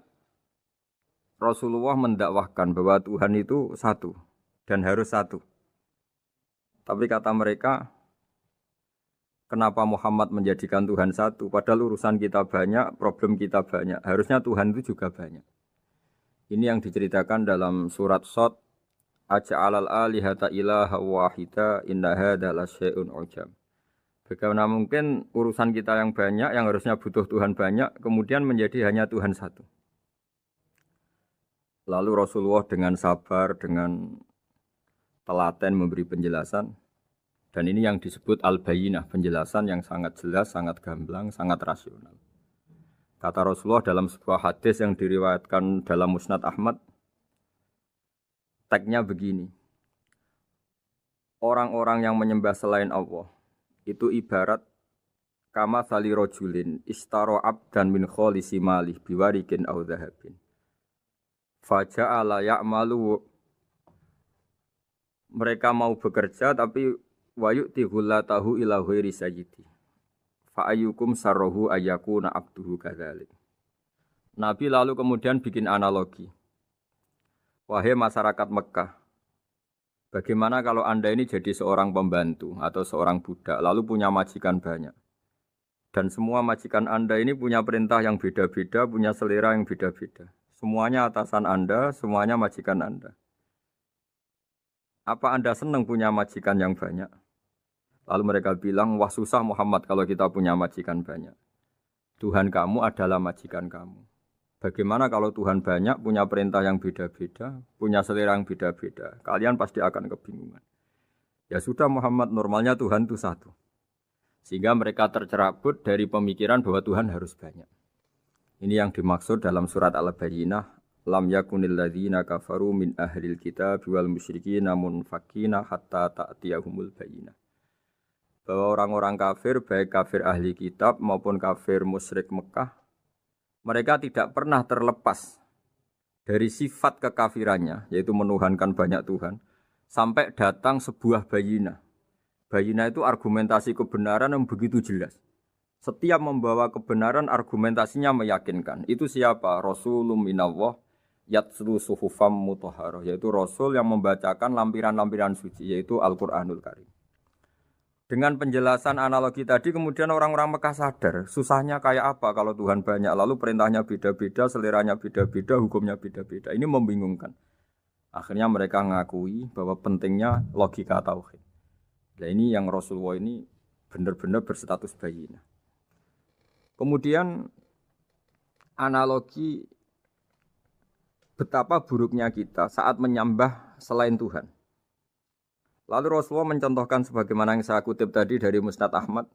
Rasulullah mendakwahkan bahwa Tuhan itu satu dan harus satu. Tapi kata mereka, kenapa Muhammad menjadikan Tuhan satu? Padahal urusan kita banyak, problem kita banyak. Harusnya Tuhan itu juga banyak. Ini yang diceritakan dalam surat Shad, Aja'alal alihata ilaha wahida inna hadza lasyai'un ujab. Bagaimana mungkin urusan kita yang banyak, yang harusnya butuh Tuhan banyak, kemudian menjadi hanya Tuhan satu. Lalu Rasulullah dengan sabar, dengan telaten memberi penjelasan. Dan ini yang disebut al-bayyinah, penjelasan yang sangat jelas, sangat gamblang, sangat rasional. Kata Rasulullah dalam sebuah hadis yang diriwayatkan dalam Musnad Ahmad, teksnya begini. Orang-orang yang menyembah selain Allah itu ibarat kama sali rojulin istaro abdan min kholisi malih biwarikin au dhahabin. Faja'ala ya'malu, mereka mau bekerja tapi wayu'ti ghullatahu ila ghairi sayyidi. Fa'ayyukum sarruhu ayyakuna abduhu kadzalik. Nabi lalu kemudian bikin analogi. Wahai masyarakat Mekah, bagaimana kalau Anda ini jadi seorang pembantu atau seorang budak lalu punya majikan banyak. Dan semua majikan Anda ini punya perintah yang beda-beda, punya selera yang beda-beda. Semuanya atasan Anda, semuanya majikan Anda. Apa Anda senang punya majikan yang banyak? Lalu mereka bilang, wah susah Muhammad kalau kita punya majikan banyak. Tuhan kamu adalah majikan kamu. Bagaimana kalau Tuhan banyak, punya perintah yang beda-beda, punya selera yang beda-beda? Kalian pasti akan kebingungan. Ya sudah Muhammad, normalnya Tuhan itu satu. Sehingga mereka tercerabut dari pemikiran bahwa Tuhan harus banyak. Ini yang dimaksud dalam surat Al-Bayyinah. Lam yakunil ladzina kafaru min ahlil kitab wal musyrikin namun fakina hatta ta'tiyahumul bayyinah. Bahwa orang-orang kafir, baik kafir ahli kitab maupun kafir musyrik Mekah, mereka tidak pernah terlepas dari sifat kekafirannya, yaitu menuhankan banyak Tuhan, sampai datang sebuah bayinah. Bayinah itu argumentasi kebenaran yang begitu jelas. Setiap membawa kebenaran, argumentasinya meyakinkan. Itu siapa? Rasulun minallah yatslu suhufam mutahharah, yaitu Rasul yang membacakan lampiran-lampiran suci, yaitu Al-Quranul Karim. Dengan penjelasan analogi tadi, kemudian orang-orang Mekah sadar, susahnya kayak apa kalau Tuhan banyak, lalu perintahnya beda-beda, seleranya beda-beda, hukumnya beda-beda. Ini membingungkan. Akhirnya mereka mengakui bahwa pentingnya logika tauhid. Nah ini yang Rasulullah ini benar-benar berstatus bayinah. Kemudian analogi betapa buruknya kita saat menyembah selain Tuhan. Lalu Rasulullah mencontohkan sebagaimana yang saya kutip tadi dari Musnad Ahmad.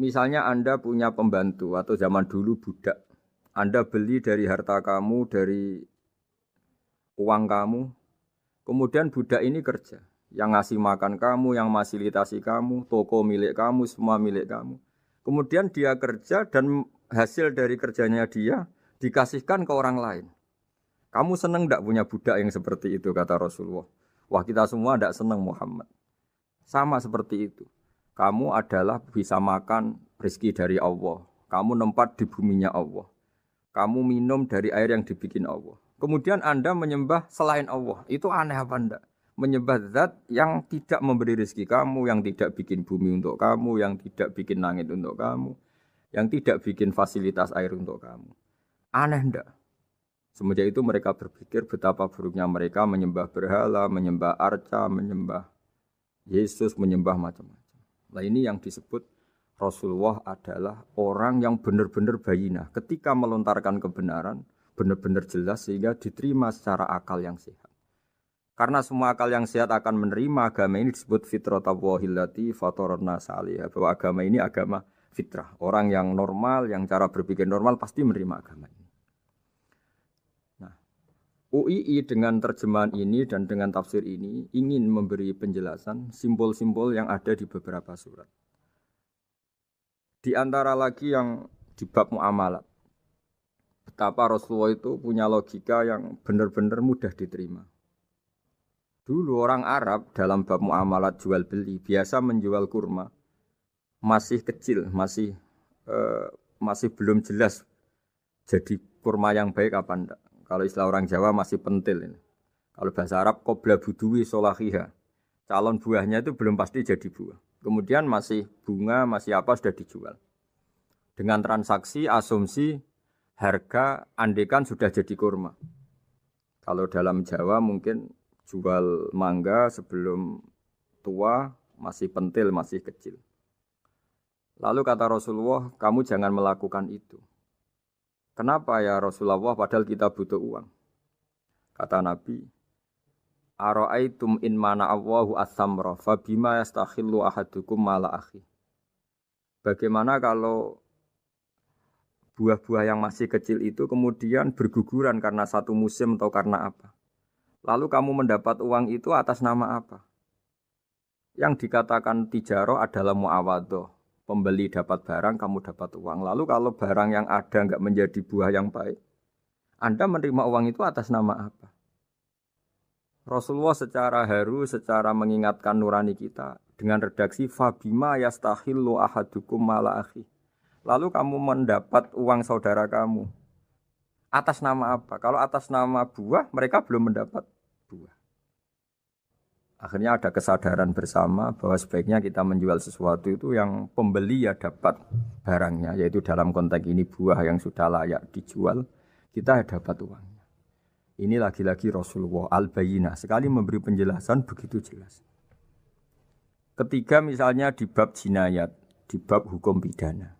Misalnya Anda punya pembantu atau zaman dulu budak. Anda beli dari harta kamu, dari uang kamu. Kemudian budak ini kerja. Yang ngasih makan kamu, yang fasilitasi kamu, toko milik kamu, semua milik kamu. Kemudian dia kerja dan hasil dari kerjanya dia dikasihkan ke orang lain. Kamu senang tidak punya budak yang seperti itu, kata Rasulullah. Wah kita semua tidak senang Muhammad. Sama seperti itu. Kamu adalah bisa makan rezeki dari Allah. Kamu nempat di buminya Allah. Kamu minum dari air yang dibikin Allah. Kemudian Anda menyembah selain Allah. Itu aneh apa enggak? Menyembah zat yang tidak memberi rezeki kamu, yang tidak bikin bumi untuk kamu, yang tidak bikin langit untuk kamu, yang tidak bikin fasilitas air untuk kamu. Aneh enggak? Semenjak itu mereka berpikir betapa buruknya mereka menyembah berhala, menyembah arca, menyembah Yesus, menyembah macam-macam. Nah ini yang disebut Rasulullah adalah orang yang benar-benar bayinah. Ketika melontarkan kebenaran, benar-benar jelas sehingga diterima secara akal yang sehat. Karena semua akal yang sehat akan menerima agama ini disebut fitratallahi fatarna salihah. Bahwa agama ini agama fitrah. Orang yang normal, yang cara berpikir normal pasti menerima agama ini. UII dengan terjemahan ini dan dengan tafsir ini ingin memberi penjelasan simbol-simbol yang ada di beberapa surat. Di antara lagi yang di bab muamalat. Betapa Rasulullah itu punya logika yang benar-benar mudah diterima. Dulu orang Arab dalam bab muamalat jual beli biasa menjual kurma masih kecil, masih belum jelas jadi kurma yang baik apa enggak. Kalau istilah orang Jawa masih pentil ini. Kalau bahasa Arab qobla buduwi solahiha. Calon buahnya itu belum pasti jadi buah. Kemudian masih bunga, masih apa sudah dijual. Dengan transaksi asumsi harga andekan sudah jadi kurma. Kalau dalam Jawa mungkin jual mangga sebelum tua masih pentil, masih kecil. Lalu kata Rasulullah, kamu jangan melakukan itu. Kenapa ya Rasulullah padahal kita butuh uang? Kata Nabi, Ara'aitum in mana Allahu as-samra fa bima yastakhillu ahadukum mala akhi. Bagaimana kalau buah-buah yang masih kecil itu kemudian berguguran karena satu musim atau karena apa? Lalu kamu mendapat uang itu atas nama apa? Yang dikatakan tijaro adalah muawadhah. Pembeli dapat barang, kamu dapat uang. Lalu kalau barang yang ada enggak menjadi buah yang baik, Anda menerima uang itu atas nama apa? Rasulullah secara haru, secara mengingatkan nurani kita dengan redaksi fabima yastahillu ahadukum mala akhi. Lalu kamu mendapat uang saudara kamu atas nama apa? Kalau atas nama buah, mereka belum mendapat buah. Akhirnya ada kesadaran bersama bahwa sebaiknya kita menjual sesuatu itu yang pembeli ya dapat barangnya, yaitu dalam konteks ini buah yang sudah layak dijual, kita dapat uangnya. Ini lagi-lagi Rasulullah al-Bayyinah sekali memberi penjelasan begitu jelas. Ketiga misalnya di bab jinayat, di bab hukum pidana.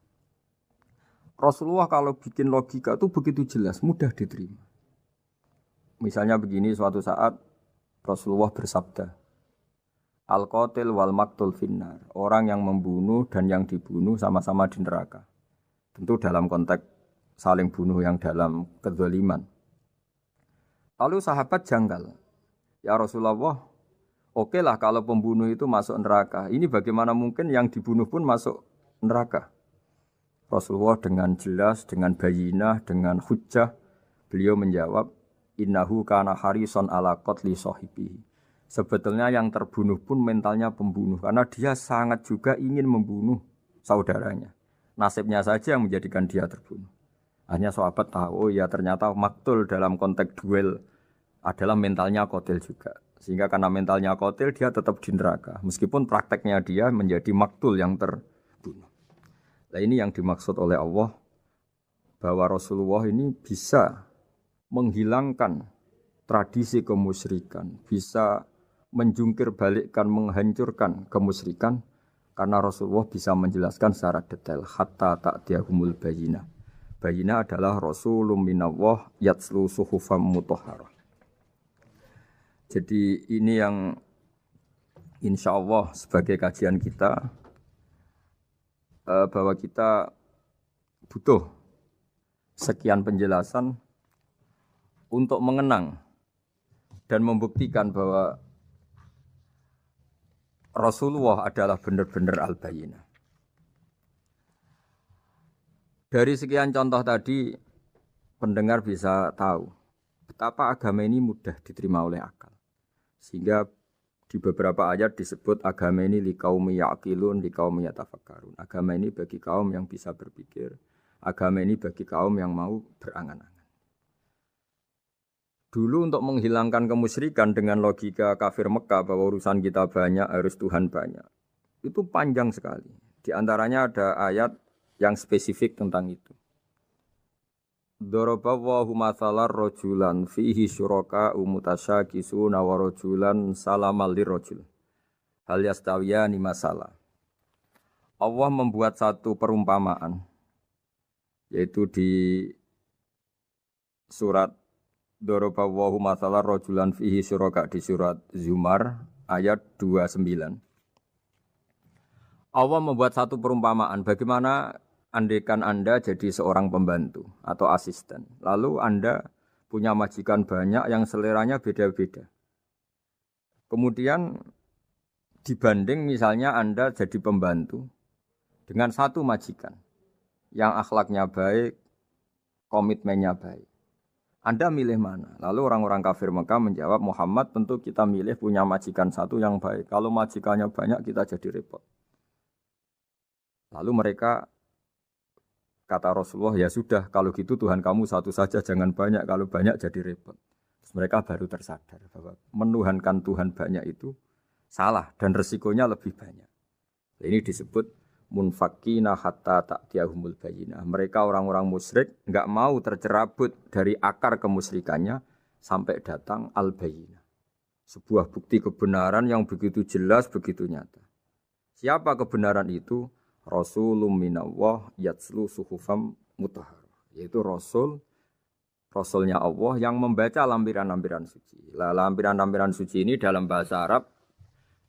Rasulullah kalau bikin logika itu begitu jelas, mudah diterima. Misalnya begini, suatu saat Rasulullah bersabda, Al-qatil wal maktul finnar. Orang yang membunuh dan yang dibunuh sama-sama di neraka. Tentu dalam konteks saling bunuh yang dalam kezaliman. Lalu sahabat janggal. Ya Rasulullah, oke lah kalau pembunuh itu masuk neraka. Ini bagaimana mungkin yang dibunuh pun masuk neraka? Rasulullah dengan jelas, dengan bayinah, dengan hujjah, beliau menjawab, Innahu kana harison ala qatli sahibihi. Sebetulnya yang terbunuh pun mentalnya pembunuh. Karena dia sangat juga ingin membunuh saudaranya. Nasibnya saja yang menjadikan dia terbunuh. Hanya sahabat tahu, oh ya ternyata maktul dalam konteks duel adalah mentalnya qatil juga. Sehingga karena mentalnya qatil dia tetap di neraka. Meskipun prakteknya dia menjadi maktul yang terbunuh. Nah ini yang dimaksud oleh Allah. Bahwa Rasulullah ini bisa menghilangkan tradisi kemusyrikan. Bisa menjungkir balikkan, menghancurkan kemusyrikan karena Rasulullah bisa menjelaskan secara detail hatta ta'tiyahumul bayyinah. Bayyinah adalah Rasulun minallah yatslu suhufam mutahharah. Jadi ini yang insyaallah sebagai kajian kita bahwa kita butuh sekian penjelasan untuk mengenang dan membuktikan bahwa Rasulullah adalah benar-benar al-bayyinah. Dari sekian contoh tadi, pendengar bisa tahu betapa agama ini mudah diterima oleh akal. Sehingga di beberapa ayat disebut agama ini liqaumi ya'qilun, liqaumi yatafakkarun. Agama ini bagi kaum yang bisa berpikir, agama ini bagi kaum yang mau berangan-angan. Dulu untuk menghilangkan kemusyrikan dengan logika kafir Mekah bahwa urusan kita banyak, harus Tuhan banyak. Itu panjang sekali. Di antaranya ada ayat yang spesifik tentang itu. Daraballahu mathalan rajulan fihi syuraka mutasyakisuna wa rajulan salamal lirrajul. Hal yastawiyani masalah. Allah membuat satu perumpamaan yaitu di surat Daraballahu mathalan rajulan fihi syuraka di surat Zumar ayat 29. Allah membuat satu perumpamaan bagaimana andaikan Anda jadi seorang pembantu atau asisten. Lalu Anda punya majikan banyak yang seleranya beda-beda. Kemudian dibanding misalnya Anda jadi pembantu dengan satu majikan yang akhlaknya baik, komitmennya baik. Anda milih mana? Lalu orang-orang kafir Mekah menjawab, Muhammad tentu kita milih punya majikan satu yang baik. Kalau majikannya banyak kita jadi repot. Lalu mereka kata Rasulullah, ya sudah kalau gitu Tuhan kamu satu saja jangan banyak. Kalau banyak jadi repot. Terus mereka baru tersadar bahwa menuhankan Tuhan banyak itu salah dan resikonya lebih banyak. Ini disebut munfakina hatta ta'tiyahumul bayyinah. Mereka orang-orang musyrik enggak mau tercerabut dari akar kemusyrikannya sampai datang al-bayyinah. Sebuah bukti kebenaran yang begitu jelas, begitu nyata. Siapa kebenaran itu? Rasulun minallah yatslu suhufam mutahharah. Yaitu Rasulnya Allah yang membaca lampiran-lampiran suci. Lampiran-lampiran suci ini dalam bahasa Arab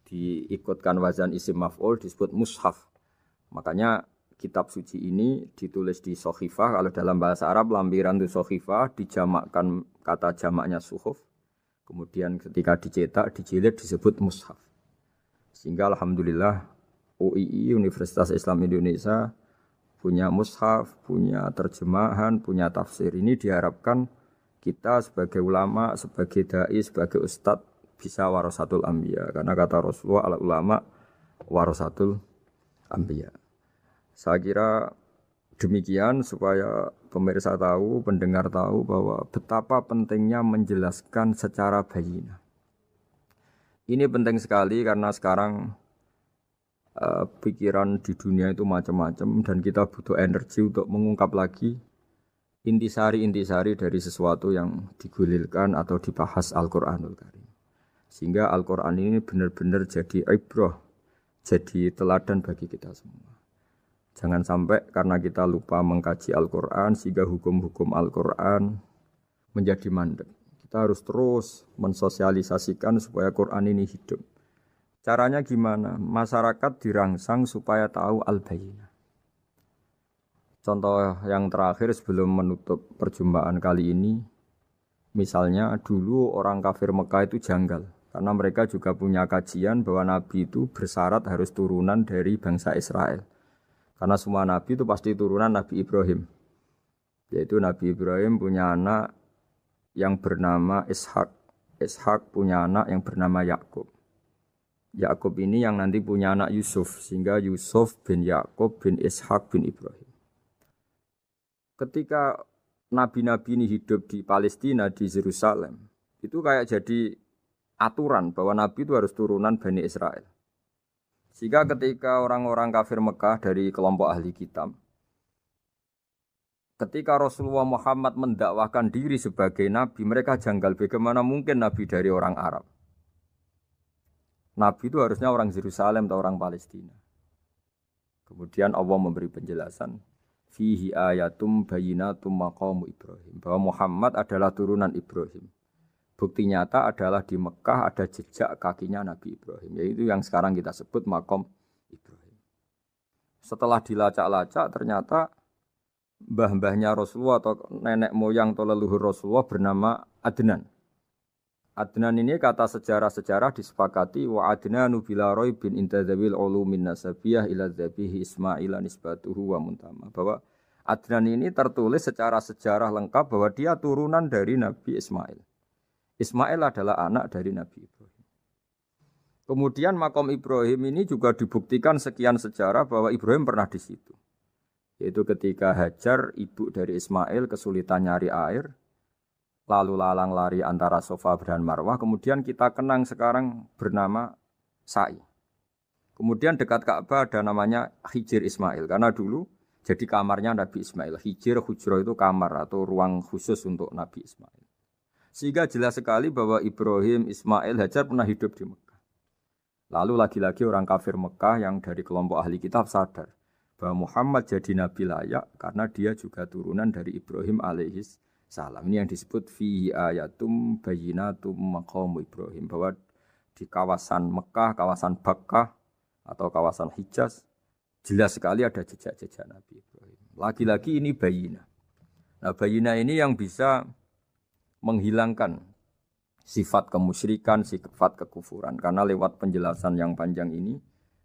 diikutkan wazan isim maf'ul disebut mushaf. Makanya kitab suci ini ditulis di sohifah. Kalau dalam bahasa Arab lampiran itu sohifah, dijamakkan kata jamaknya suhuf. Kemudian ketika dicetak, dijilid disebut mushaf. Sehingga alhamdulillah UII Universitas Islam Indonesia punya mushaf, punya terjemahan, punya tafsir. Ini diharapkan kita sebagai ulama, sebagai dai, sebagai ustadz bisa warasatul anbiya. Karena kata Rasulullah al-ulama warasatul anbiya. Saya kira demikian supaya pemirsa tahu, pendengar tahu bahwa betapa pentingnya menjelaskan secara bayyinah. Ini penting sekali karena sekarang pikiran di dunia itu macam-macam dan kita butuh energi untuk mengungkap lagi intisari-intisari dari sesuatu yang digulirkan atau dibahas Al-Qur'anul Karim. Sehingga Al-Qur'an ini benar-benar jadi ibrah, jadi teladan bagi kita semua. Jangan sampai karena kita lupa mengkaji Al-Qur'an sehingga hukum-hukum Al-Qur'an menjadi mandek. Kita harus terus mensosialisasikan supaya Quran ini hidup. Caranya gimana? Masyarakat dirangsang supaya tahu al-bayyinah. Contoh yang terakhir sebelum menutup perjumpaan kali ini, misalnya dulu orang kafir Mekah itu janggal. Karena mereka juga punya kajian bahwa Nabi itu bersyarat harus turunan dari bangsa Israel. Karena semua Nabi itu pasti turunan Nabi Ibrahim. Yaitu Nabi Ibrahim punya anak yang bernama Ishak. Ishak punya anak yang bernama Yakub. Yakub ini yang nanti punya anak Yusuf. Sehingga Yusuf bin Yakub bin Ishak bin Ibrahim. Ketika nabi-nabi ini hidup di Palestina, di Yerusalem, itu kayak jadi aturan bahwa nabi itu harus turunan Bani Israel. Sehingga ketika orang-orang kafir Mekah dari kelompok ahli kitab, ketika Rasulullah Muhammad mendakwahkan diri sebagai nabi, mereka janggal bagaimana mungkin nabi dari orang Arab. Nabi itu harusnya orang Yerusalem atau orang Palestina. Kemudian Allah memberi penjelasan, fihi ayatum bayyinatum maqamu Ibrahim, bahwa Muhammad adalah turunan Ibrahim. Bukti nyata adalah di Mekah ada jejak kakinya Nabi Ibrahim, yaitu yang sekarang kita sebut maqam Ibrahim. Setelah dilacak-lacak ternyata mbah-mbahnya Rasulullah atau nenek moyang atau leluhur Rasulullah bernama Adnan. Adnan ini kata sejarah-sejarah disepakati wa Adnanu bila raibin intadzabil ulumin nasabiyah ila dzabihi Ismaila nisbatuhu wa muntama. Bahwa Adnan ini tertulis secara sejarah lengkap bahwa dia turunan dari Nabi Ismail. Ismail adalah anak dari Nabi Ibrahim. Kemudian makom Ibrahim ini juga dibuktikan sekian sejarah bahwa Ibrahim pernah di situ. Yaitu ketika Hajar, ibu dari Ismail, kesulitan nyari air, lalu lalang lari antara Safa dan Marwah, kemudian kita kenang sekarang bernama Sa'i. Kemudian dekat Ka'bah ada namanya Hijir Ismail, karena dulu jadi kamarnya Nabi Ismail. Hijir, hujro itu kamar atau ruang khusus untuk Nabi Ismail. Sehingga jelas sekali bahwa Ibrahim, Ismail, Hajar pernah hidup di Mekah. Lalu lagi-lagi orang kafir Mekah yang dari kelompok ahli kitab sadar bahwa Muhammad jadi nabi layak karena dia juga turunan dari Ibrahim alaihis salam. Ini yang disebut fihi ayatum bayyinatum maqamu Ibrahim, bahwa di kawasan Mekah, kawasan Bakkah atau kawasan Hijaz jelas sekali ada jejak-jejak Nabi Ibrahim. Lagi-lagi ini bayyinah. Nah, bayyinah ini yang bisa menghilangkan sifat kemusyrikan, sifat kekufuran. Karena lewat penjelasan yang panjang ini,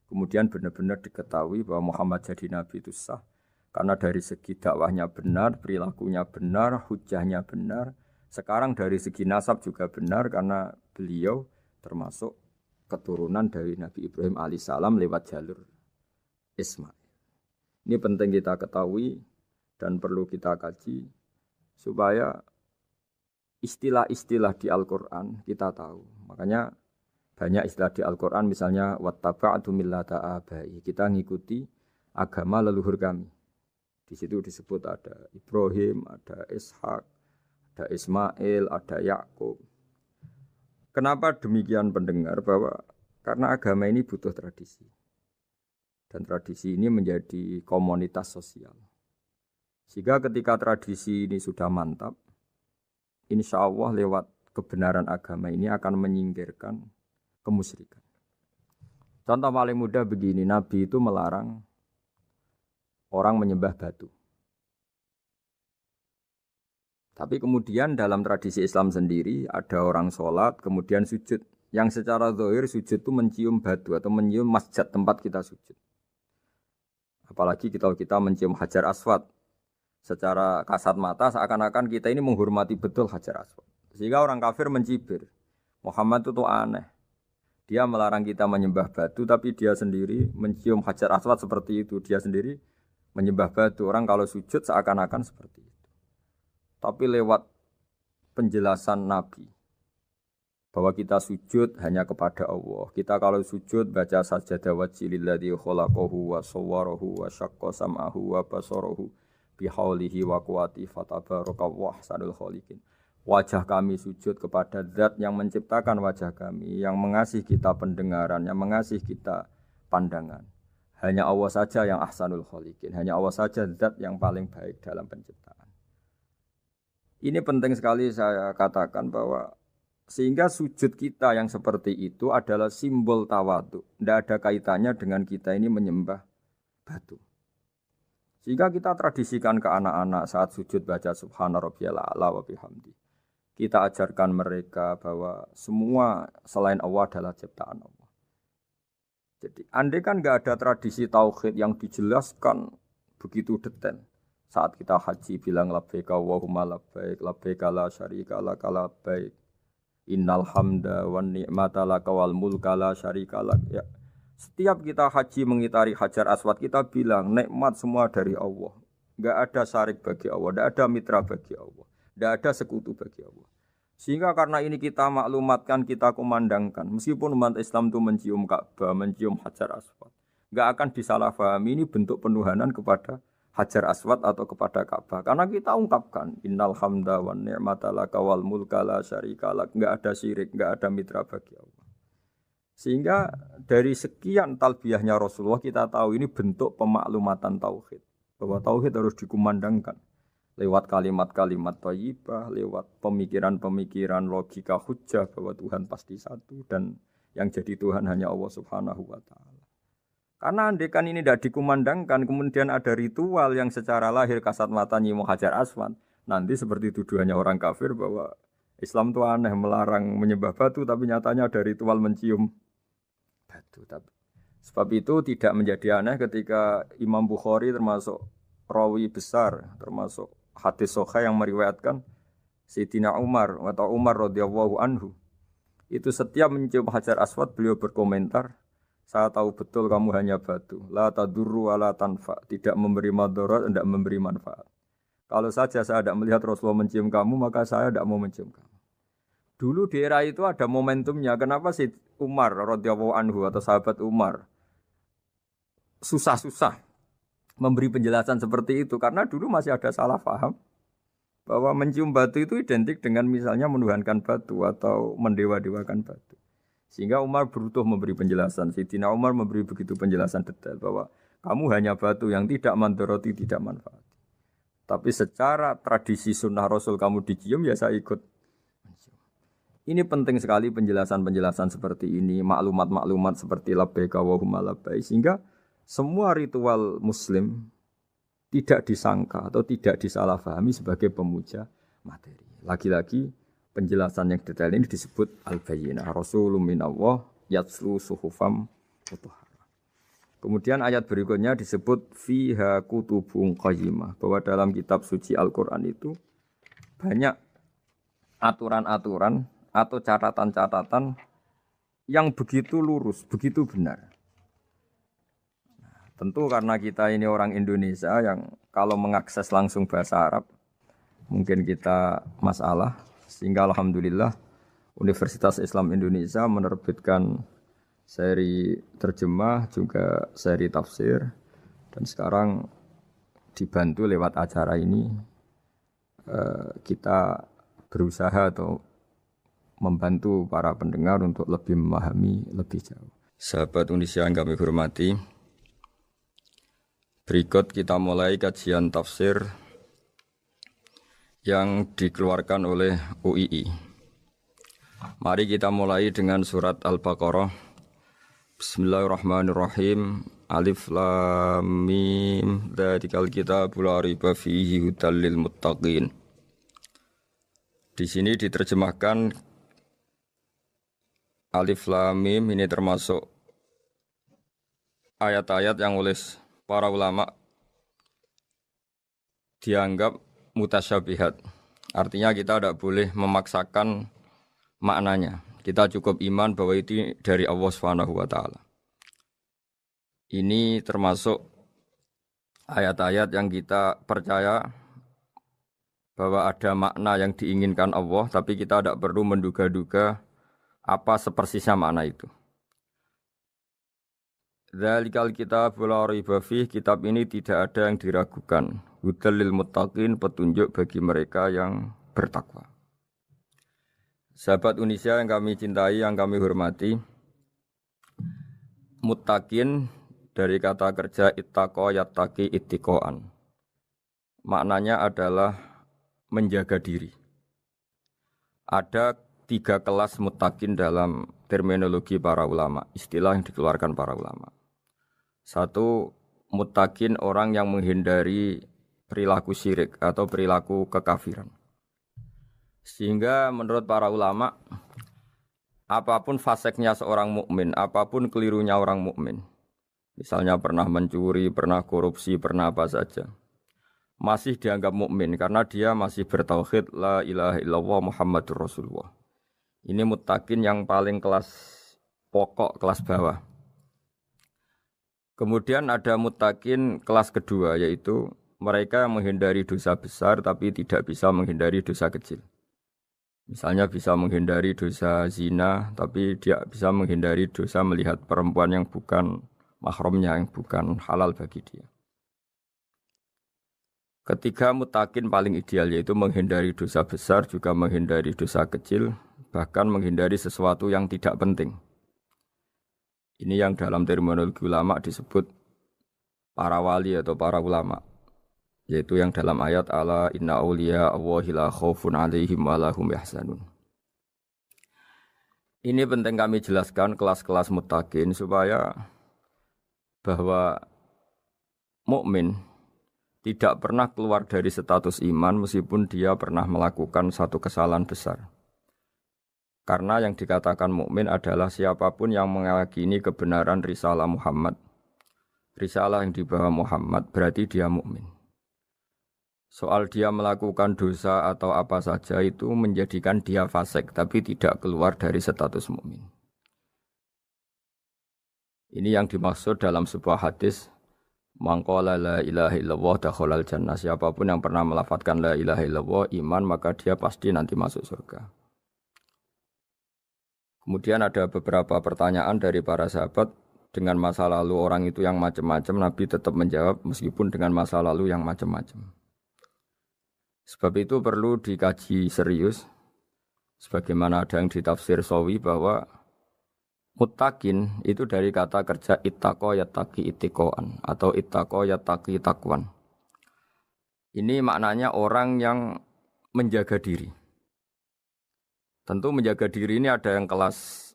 kemudian benar-benar diketahui bahwa Muhammad jadi Nabi itu sah. Karena dari segi dakwahnya benar, perilakunya benar, hujahnya benar. Sekarang dari segi nasab juga benar karena beliau termasuk keturunan dari Nabi Ibrahim alaihissalam lewat jalur Ismail. Ini penting kita ketahui dan perlu kita kaji supaya istilah-istilah di Al-Quran kita tahu. Makanya banyak istilah di Al-Quran, misalnya wattaba'tu millata abai, kita ngikuti agama leluhur kami. Di situ disebut ada Ibrahim, ada Ishak, ada Ismail, ada Yakub. Kenapa demikian pendengar? Bahwa karena agama ini butuh tradisi. Dan tradisi ini menjadi komunitas sosial. Sehingga ketika tradisi ini sudah mantap, insya Allah lewat kebenaran agama ini akan menyingkirkan kemusyrikan. Contoh paling mudah begini, Nabi itu melarang orang menyembah batu. Tapi kemudian dalam tradisi Islam sendiri ada orang sholat kemudian sujud. Yang secara zahir sujud itu mencium batu atau mencium masjid tempat kita sujud. Apalagi kita mencium Hajar Aswad. Secara kasat mata seakan-akan kita ini menghormati betul Hajar Aswad. Sehingga orang kafir mencibir. Muhammad itu aneh. Dia melarang kita menyembah batu tapi dia sendiri mencium Hajar Aswad seperti itu. Dia sendiri menyembah batu. Orang kalau sujud seakan-akan seperti itu. Tapi lewat penjelasan Nabi bahwa kita sujud hanya kepada Allah. Kita kalau sujud baca sajadah wajhililladzi khalaqahu wa sawwarahu wa syaqqa sam'ahu wa basarahu bihaulihi wa quwwati fatabarakallahu ahsanul khaliqin. Wajah kami sujud kepada zat yang menciptakan wajah kami, yang mengasihi kita pendengaran, yang mengasihi kita pandangan. Hanya Allah saja yang ahsanul khaliqin, hanya Allah saja zat yang paling baik dalam penciptaan. Ini penting sekali saya katakan bahwa sehingga sujud kita yang seperti itu adalah simbol tawadhu. Tidak ada kaitannya dengan kita ini menyembah batu. Sehingga kita tradisikan ke anak-anak saat sujud baca subhana rabbiyal a'la wa bihamdi. Kita ajarkan mereka bahwa semua selain Allah adalah ciptaan Allah. Jadi andai kan nggak ada tradisi tauhid yang dijelaskan begitu detail. Saat kita haji bilang labbaik Allahumma labbaik, labbaik la syarika lak labbaik. Innal hamda wan ni'mata laka wal mulka la syarika lak. Ya. Setiap kita haji mengitari Hajar Aswad kita bilang nikmat semua dari Allah. Enggak ada syarik bagi Allah, enggak ada mitra bagi Allah, enggak ada sekutu bagi Allah. Sehingga karena ini kita maklumatkan, kita kumandangkan. Meskipun umat Islam itu mencium Ka'bah, mencium Hajar Aswad, enggak akan disalahpahami ini bentuk penuhanan kepada Hajar Aswad atau kepada Ka'bah. Karena kita ungkapkan innal hamda wan ni'mata laka wal mulka la syarika lak. Enggak ada syirik, enggak ada mitra bagi Allah. Sehingga dari sekian talbiyahnya Rasulullah kita tahu ini bentuk pemaklumatan tauhid. Bahwa tauhid harus dikumandangkan lewat kalimat-kalimat thayyibah, lewat pemikiran-pemikiran logika hujjah bahwa Tuhan pasti satu dan yang jadi Tuhan hanya Allah Subhanahu wa taala. Karena andekan ini tidak dikumandangkan, kemudian ada ritual yang secara lahir kasat mata nyium Hajar Aswad. Nanti seperti tuduhannya orang kafir bahwa Islam itu aneh, melarang menyembah batu, tapi nyatanya ada ritual mencium batu. Sebab itu tidak menjadi aneh ketika Imam Bukhari termasuk rawi besar, termasuk hadis sahih yang meriwayatkan Sayyidina Umar atau Umar radhiyallahu anhu. Itu setiap mencium Hajar Aswad beliau berkomentar, saya tahu betul kamu hanya batu. La tadurru wa la tanfa. Tidak memberi madarat, tidak memberi manfaat. Kalau saja saya tidak melihat Rasulullah mencium kamu, maka saya tidak mau mencium kamu. Dulu di era itu ada momentumnya. Kenapa sih Umar radhiyallahu anhu atau sahabat Umar susah-susah memberi penjelasan seperti itu? Karena dulu masih ada salah paham bahwa mencium batu itu identik dengan misalnya menuhankan batu atau mendewa-dewakan batu. Sehingga Umar berutuh memberi penjelasan. Sayyidina Umar memberi begitu penjelasan detail bahwa kamu hanya batu yang tidak mandoroti, tidak manfaat. Tapi secara tradisi sunnah Rasul kamu dicium, ya saya ikut. Ini penting sekali penjelasan-penjelasan seperti ini, maklumat-maklumat seperti labbaik Allahumma labbaik, sehingga semua ritual Muslim tidak disangka atau tidak disalahpahami sebagai pemuja materi. Lagi-lagi penjelasan yang detail ini disebut al-bayyinah. Rasulun minallah yatslu suhufam mutahharah. Kemudian ayat berikutnya disebut fiha kutubun qayyimah, bahwa dalam kitab suci Al-Qur'an itu banyak aturan-aturan atau catatan-catatan yang begitu lurus, begitu benar. Nah, tentu karena kita ini orang Indonesia yang kalau mengakses langsung bahasa Arab mungkin kita masalah. Sehingga alhamdulillah Universitas Islam Indonesia menerbitkan seri terjemah juga seri tafsir, dan sekarang dibantu lewat acara ini kita berusaha atau membantu para pendengar untuk lebih memahami lebih jauh. Sahabat Indonesia yang kami hormati, berikut kita mulai kajian tafsir yang dikeluarkan oleh UII. Mari kita mulai dengan surat Al-Baqarah. Bismillahirrahmanirrahim. Alif Lam Mim. Dzalikal kitabul la raiba fihi hudal lil muttaqin. Di sini diterjemahkan Alif Lam Mim ini termasuk ayat-ayat yang oleh para ulama dianggap mutasyabihat. Artinya kita tidak boleh memaksakan maknanya. Kita cukup iman bahwa itu dari Allah Subhanahu wa taala. Ini termasuk ayat-ayat yang kita percaya bahwa ada makna yang diinginkan Allah, tapi kita tidak perlu menduga-duga Apa sepersisnya makna itu? Dzalikal kitab la raiba fih, kitab ini tidak ada yang diragukan. Hudal lil muttaqin, petunjuk bagi mereka yang bertakwa. Sahabat Indonesia yang kami cintai, yang kami hormati, muttaqin dari kata kerja ittaqa yattaqi ittiqaan. Maknanya adalah menjaga diri. Ada 3 kelas muttaqin dalam terminologi para ulama, istilah yang dikeluarkan para ulama. 1, muttaqin orang yang menghindari perilaku syirik atau perilaku kekafiran. Sehingga menurut para ulama, apapun faseknya seorang mukmin, apapun kelirunya orang mukmin, misalnya pernah mencuri, pernah korupsi, pernah apa saja, masih dianggap mukmin karena dia masih bertauhid la ilaha illallah Muhammadur Rasulullah. Ini muttaqin yang paling kelas pokok, kelas bawah. Kemudian ada muttaqin kelas kedua, yaitu mereka menghindari dosa besar tapi tidak bisa menghindari dosa kecil. Misalnya bisa menghindari dosa zina, tapi dia bisa menghindari dosa melihat perempuan yang bukan mahramnya, yang bukan halal bagi dia. Ketiga muttaqin paling ideal, yaitu menghindari dosa besar, juga menghindari dosa kecil, bahkan menghindari sesuatu yang tidak penting. Ini yang dalam terminologi ulama disebut para wali atau para ulama, yaitu yang dalam ayat ala inna awliya Allahi la khaufun alaihim wa lahum yahzanun. Ini penting kami jelaskan kelas-kelas muttaqin supaya bahwa mukmin tidak pernah keluar dari status iman meskipun dia pernah melakukan satu kesalahan besar. Karena yang dikatakan mukmin adalah siapapun yang meyakini kebenaran risalah Muhammad, risalah yang dibawa Muhammad, berarti dia mukmin. Soal dia melakukan dosa atau apa saja itu menjadikan dia fasik, tapi tidak keluar dari status mukmin. Ini yang dimaksud dalam sebuah hadis, man qala la ilaha illallah dakhalal jannah. Siapapun yang pernah melafadzkan la ilaha illallah iman, maka dia pasti nanti masuk surga. Kemudian ada beberapa pertanyaan dari para sahabat dengan masa lalu orang itu yang macam-macam, Nabi tetap menjawab meskipun dengan masa lalu yang macam-macam. Sebab itu perlu dikaji serius, sebagaimana ada yang ditafsir Sawi bahwa muttaqin itu dari kata kerja ittaqa yattaqi ittiqaan atau ittaqa yattaqi taqwan. Ini maknanya orang yang menjaga diri. Tentu menjaga diri ini ada yang kelas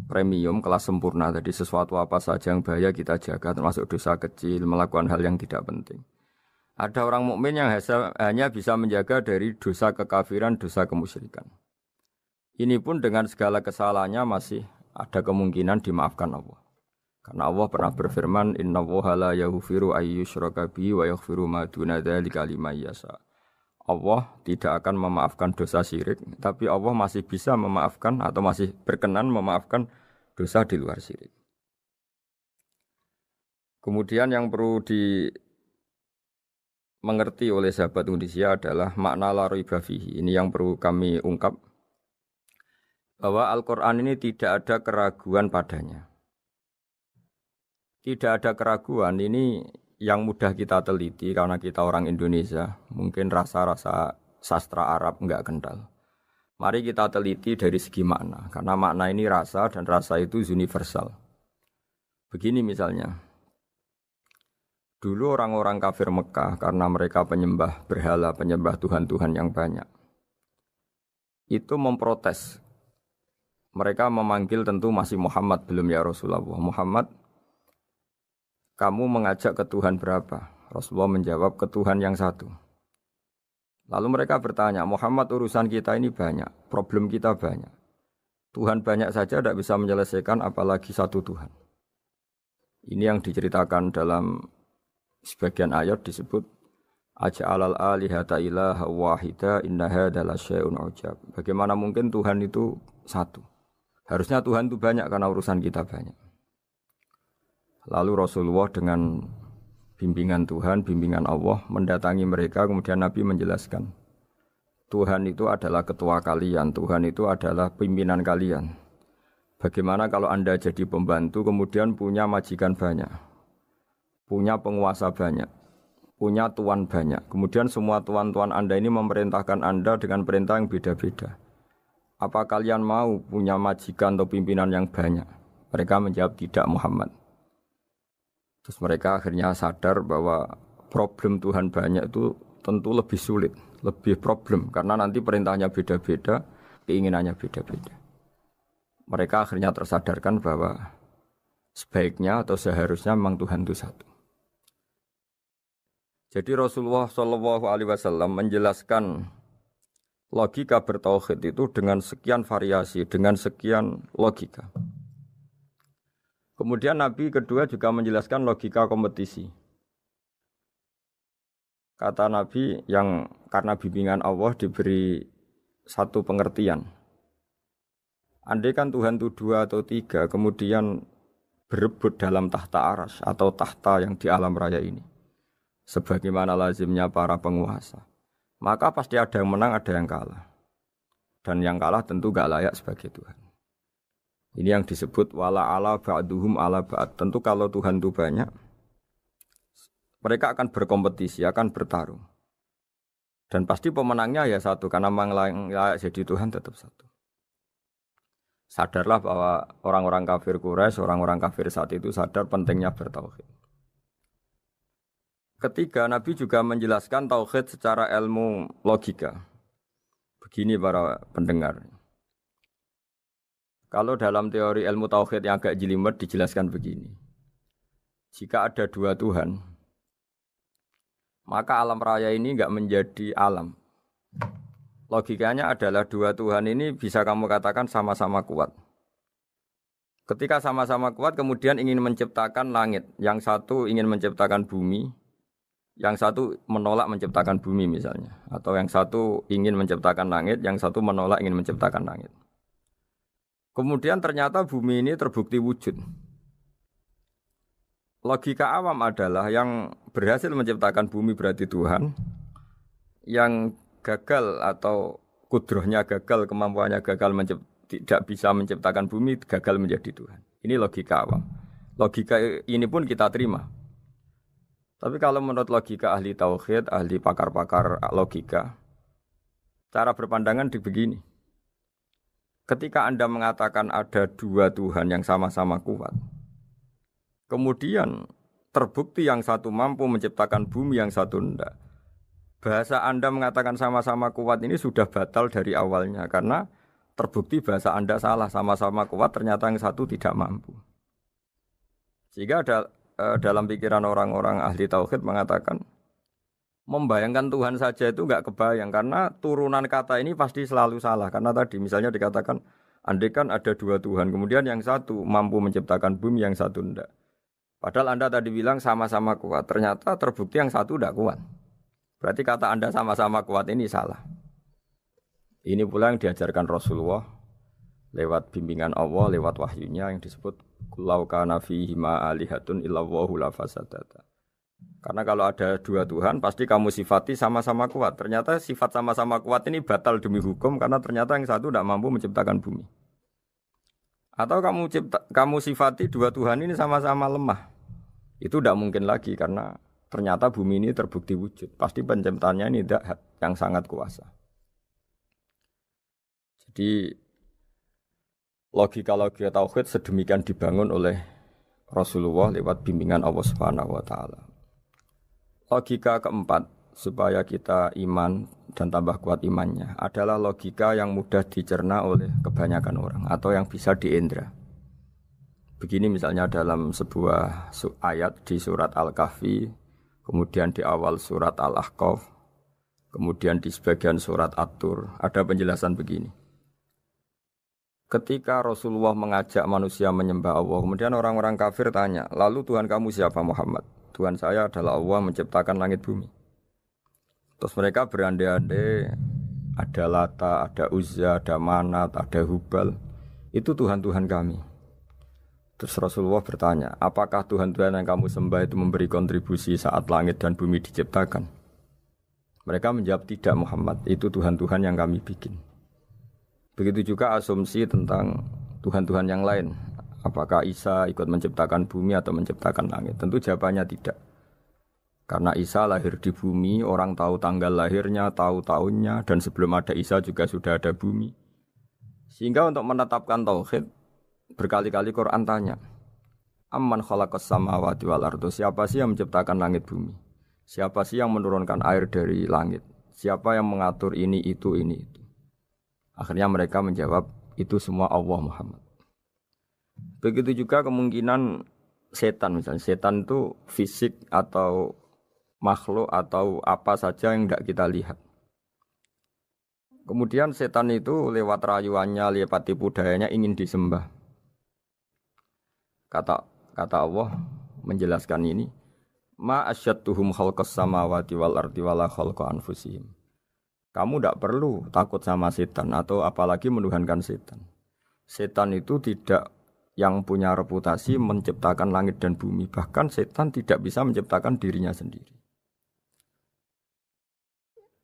premium, kelas sempurna. Jadi sesuatu apa saja yang bahaya kita jaga, termasuk dosa kecil, melakukan hal yang tidak penting. Ada orang mukmin yang hanya bisa menjaga dari dosa kekafiran, dosa kemusyrikan. Ini pun dengan segala kesalahannya masih ada kemungkinan dimaafkan Allah. Karena Allah pernah berfirman, innallaha la yaghfiru ayyushraka bihi wa yaghfiru ma duna dzalika liman yasha. Allah tidak akan memaafkan dosa syirik, tapi Allah masih bisa memaafkan atau masih berkenan memaafkan dosa di luar syirik. Kemudian yang perlu dimengerti oleh sahabat Indonesia adalah makna la raiba fihi. Ini yang perlu kami ungkap, bahwa Al-Quran ini tidak ada keraguan padanya. Tidak ada keraguan ini yang mudah kita teliti karena kita orang Indonesia, mungkin rasa-rasa sastra Arab enggak kental. Mari kita teliti dari segi makna, karena makna ini rasa dan rasa itu universal. Begini misalnya, dulu orang-orang kafir Mekah karena mereka penyembah berhala, penyembah Tuhan-Tuhan yang banyak, itu memprotes. Mereka memanggil tentu masih Muhammad, belum ya Rasulullah. Muhammad, kamu mengajak ke Tuhan berapa? Rasulullah menjawab, ke Tuhan yang satu. Lalu mereka bertanya, Muhammad urusan kita ini banyak, problem kita banyak. Tuhan banyak saja tidak bisa menyelesaikan, apalagi satu Tuhan. Ini yang diceritakan dalam sebagian ayat disebut, Aja'alal alihata ilaha wahida inna hadza lasyai'un ujab. Bagaimana mungkin Tuhan itu satu? Harusnya Tuhan itu banyak karena urusan kita banyak. Lalu Rasulullah dengan bimbingan Tuhan, bimbingan Allah mendatangi mereka, kemudian Nabi menjelaskan, Tuhan itu adalah ketua kalian, Tuhan itu adalah pimpinan kalian. Bagaimana kalau Anda jadi pembantu kemudian punya majikan banyak, punya penguasa banyak, punya tuan banyak. Kemudian semua tuan-tuan Anda ini memerintahkan Anda dengan perintah yang beda-beda. Apa kalian mau punya majikan atau pimpinan yang banyak? Mereka menjawab tidak, Muhammad. Terus mereka akhirnya sadar bahwa problem Tuhan banyak itu tentu lebih sulit, lebih problem. Karena nanti perintahnya beda-beda, keinginannya beda-beda. Mereka akhirnya tersadarkan bahwa sebaiknya atau seharusnya memang Tuhan itu satu. Jadi Rasulullah SAW menjelaskan logika bertauhid itu dengan sekian variasi, dengan sekian logika. Kemudian Nabi kedua juga menjelaskan logika kompetisi. Kata Nabi yang karena bimbingan Allah diberi satu pengertian. Andai kan Tuhan itu 2 atau 3, kemudian berebut dalam tahta aras atau tahta yang di alam raya ini. Sebagaimana lazimnya para penguasa. Maka pasti ada yang menang, ada yang kalah. Dan yang kalah tentu gak layak sebagai Tuhan. Ini yang disebut wala ala ba'duhum ala ba'd. Tentu kalau Tuhan itu banyak, mereka akan berkompetisi, akan bertarung. Dan pasti pemenangnya ya satu, karena memang layak jadi Tuhan tetap satu. Sadarlah bahwa orang-orang kafir Quraisy, orang-orang kafir saat itu sadar pentingnya bertauhid. Ketiga, Nabi juga menjelaskan tauhid secara ilmu logika. Begini para pendengar. Kalau dalam teori ilmu tauhid yang agak jelimet dijelaskan begini. Jika ada 2 Tuhan, maka alam raya ini enggak menjadi alam. Logikanya adalah 2 Tuhan ini bisa kamu katakan sama-sama kuat. Ketika sama-sama kuat kemudian ingin menciptakan langit. Yang satu ingin menciptakan bumi. Yang satu menolak menciptakan bumi misalnya. Atau yang satu ingin menciptakan langit. Yang satu menolak ingin menciptakan langit. Kemudian ternyata bumi ini terbukti wujud. Logika awam adalah yang berhasil menciptakan bumi berarti Tuhan. Yang gagal atau kudrohnya gagal, kemampuannya gagal tidak bisa menciptakan bumi, gagal menjadi Tuhan. Ini logika awam. Logika ini pun kita terima. Tapi kalau menurut logika ahli tauhid, ahli pakar-pakar logika, cara berpandangan begini. Ketika Anda mengatakan ada 2 Tuhan yang sama-sama kuat, kemudian terbukti yang satu mampu menciptakan bumi, yang satu tidak. Bahasa Anda mengatakan sama-sama kuat ini sudah batal dari awalnya karena terbukti bahasa Anda salah, sama-sama kuat ternyata yang satu tidak mampu. Sehingga dalam pikiran orang-orang ahli tauhid mengatakan membayangkan Tuhan saja itu enggak kebayang karena turunan kata ini pasti selalu salah. Karena tadi misalnya dikatakan andai kan ada 2 Tuhan, kemudian yang satu mampu menciptakan bumi, yang satu tidak. Padahal Anda tadi bilang sama-sama kuat, ternyata terbukti yang satu tidak kuat. Berarti kata Anda sama-sama kuat ini salah. Ini pula yang diajarkan Rasulullah lewat bimbingan Allah, lewat wahyunya yang disebut Lau kana fihi ma alihatun illallahu la fasadata. Karena kalau ada 2 Tuhan pasti kamu sifati sama-sama kuat. Ternyata sifat sama-sama kuat ini batal demi hukum karena ternyata yang satu tidak mampu menciptakan bumi. Atau kamu sifati 2 Tuhan ini sama-sama lemah. Itu tidak mungkin lagi karena ternyata bumi ini terbukti wujud. Pasti penciptanya ini tidak yang sangat kuasa. Jadi logika-logika tauhid sedemikian dibangun oleh Rasulullah lewat bimbingan Allah Subhanahu wa taala. Logika keempat supaya kita iman dan tambah kuat imannya adalah logika yang mudah dicerna oleh kebanyakan orang atau yang bisa diindra. Begini misalnya dalam sebuah ayat di surat Al-Kahfi, kemudian di awal surat Al-Ahqaf, kemudian di sebagian surat At-Tur, ada penjelasan begini. Ketika Rasulullah mengajak manusia menyembah Allah, kemudian orang-orang kafir tanya, lalu Tuhan kamu siapa Muhammad? Tuhan saya adalah Allah menciptakan langit bumi. Terus mereka berandai-andai, ada Lata, ada Uzza, ada Manat, ada Hubal. Itu Tuhan-Tuhan kami. Terus Rasulullah bertanya, apakah Tuhan-Tuhan yang kamu sembah itu memberi kontribusi saat langit dan bumi diciptakan? Mereka menjawab, tidak Muhammad, itu Tuhan-Tuhan yang kami bikin. Begitu juga asumsi tentang Tuhan-Tuhan yang lain. Apakah Isa ikut menciptakan bumi atau menciptakan langit? Tentu jawabannya tidak. Karena Isa lahir di bumi, orang tahu tanggal lahirnya, tahu tahunnya, dan sebelum ada Isa juga sudah ada bumi. Sehingga untuk menetapkan tauhid, berkali-kali Quran tanya, Amman khalaqas samawati wal ardo, siapa sih yang menciptakan langit bumi? Siapa sih yang menurunkan air dari langit? Siapa yang mengatur ini, itu, ini, itu? Akhirnya mereka menjawab, itu semua Allah Muhammad. Begitu juga kemungkinan setan, misalnya setan itu fisik atau makhluk atau apa saja yang tidak kita lihat. Kemudian setan itu lewat rayuannya, lewat tipu dayanya ingin disembah. Kata Allah menjelaskan ini, ma asyadduhum khalqas samawati wal ardi wala khalqa anfusihim. Kamu tidak perlu takut sama setan atau apalagi menuhankan setan. Setan itu tidak yang punya reputasi menciptakan langit dan bumi. Bahkan setan tidak bisa menciptakan dirinya sendiri.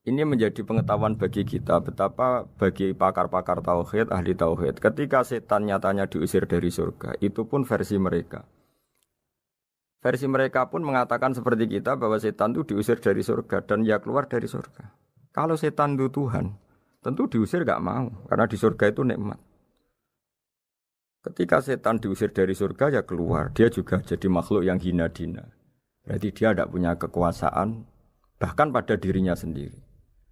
Ini menjadi pengetahuan bagi kita betapa bagi pakar-pakar tauhid, ahli tauhid, ketika setan nyatanya diusir dari surga, itu pun versi mereka. Versi mereka pun mengatakan seperti kita bahwa setan itu diusir dari surga dan ya keluar dari surga. Kalau setan itu Tuhan, tentu diusir gak mau, karena di surga itu nikmat. Ketika setan diusir dari surga ya keluar, dia juga jadi makhluk yang hina-dina. Berarti dia tidak punya kekuasaan, bahkan pada dirinya sendiri.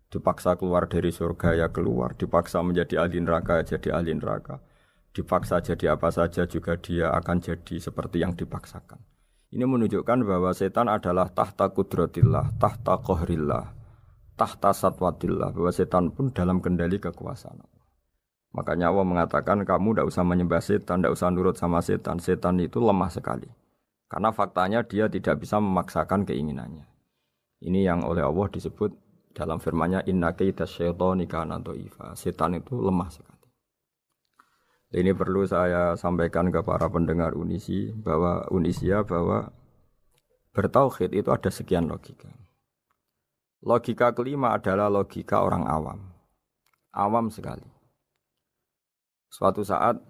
Dipaksa keluar dari surga ya keluar, dipaksa menjadi ahli neraka ya jadi ahli neraka, dipaksa jadi apa saja juga dia akan jadi seperti yang dipaksakan. Ini menunjukkan bahwa setan adalah tahta kudratillah, tahta qahrillah, tahta satwatillah, bahwa setan pun dalam kendali kekuasaan Allah. Makanya Allah mengatakan kamu tidak usah menyembah setan, tidak usah nurut sama setan. Setan itu lemah sekali, karena faktanya dia tidak bisa memaksakan keinginannya. Ini yang oleh Allah disebut dalam firman-Nya inna kaidasyaitani kana dhaifa. Setan itu lemah sekali. Ini perlu saya sampaikan ke para pendengar Unisia bahwa bertauhid itu ada sekian logika. Logika kelima adalah logika orang awam. Awam sekali. Suatu saat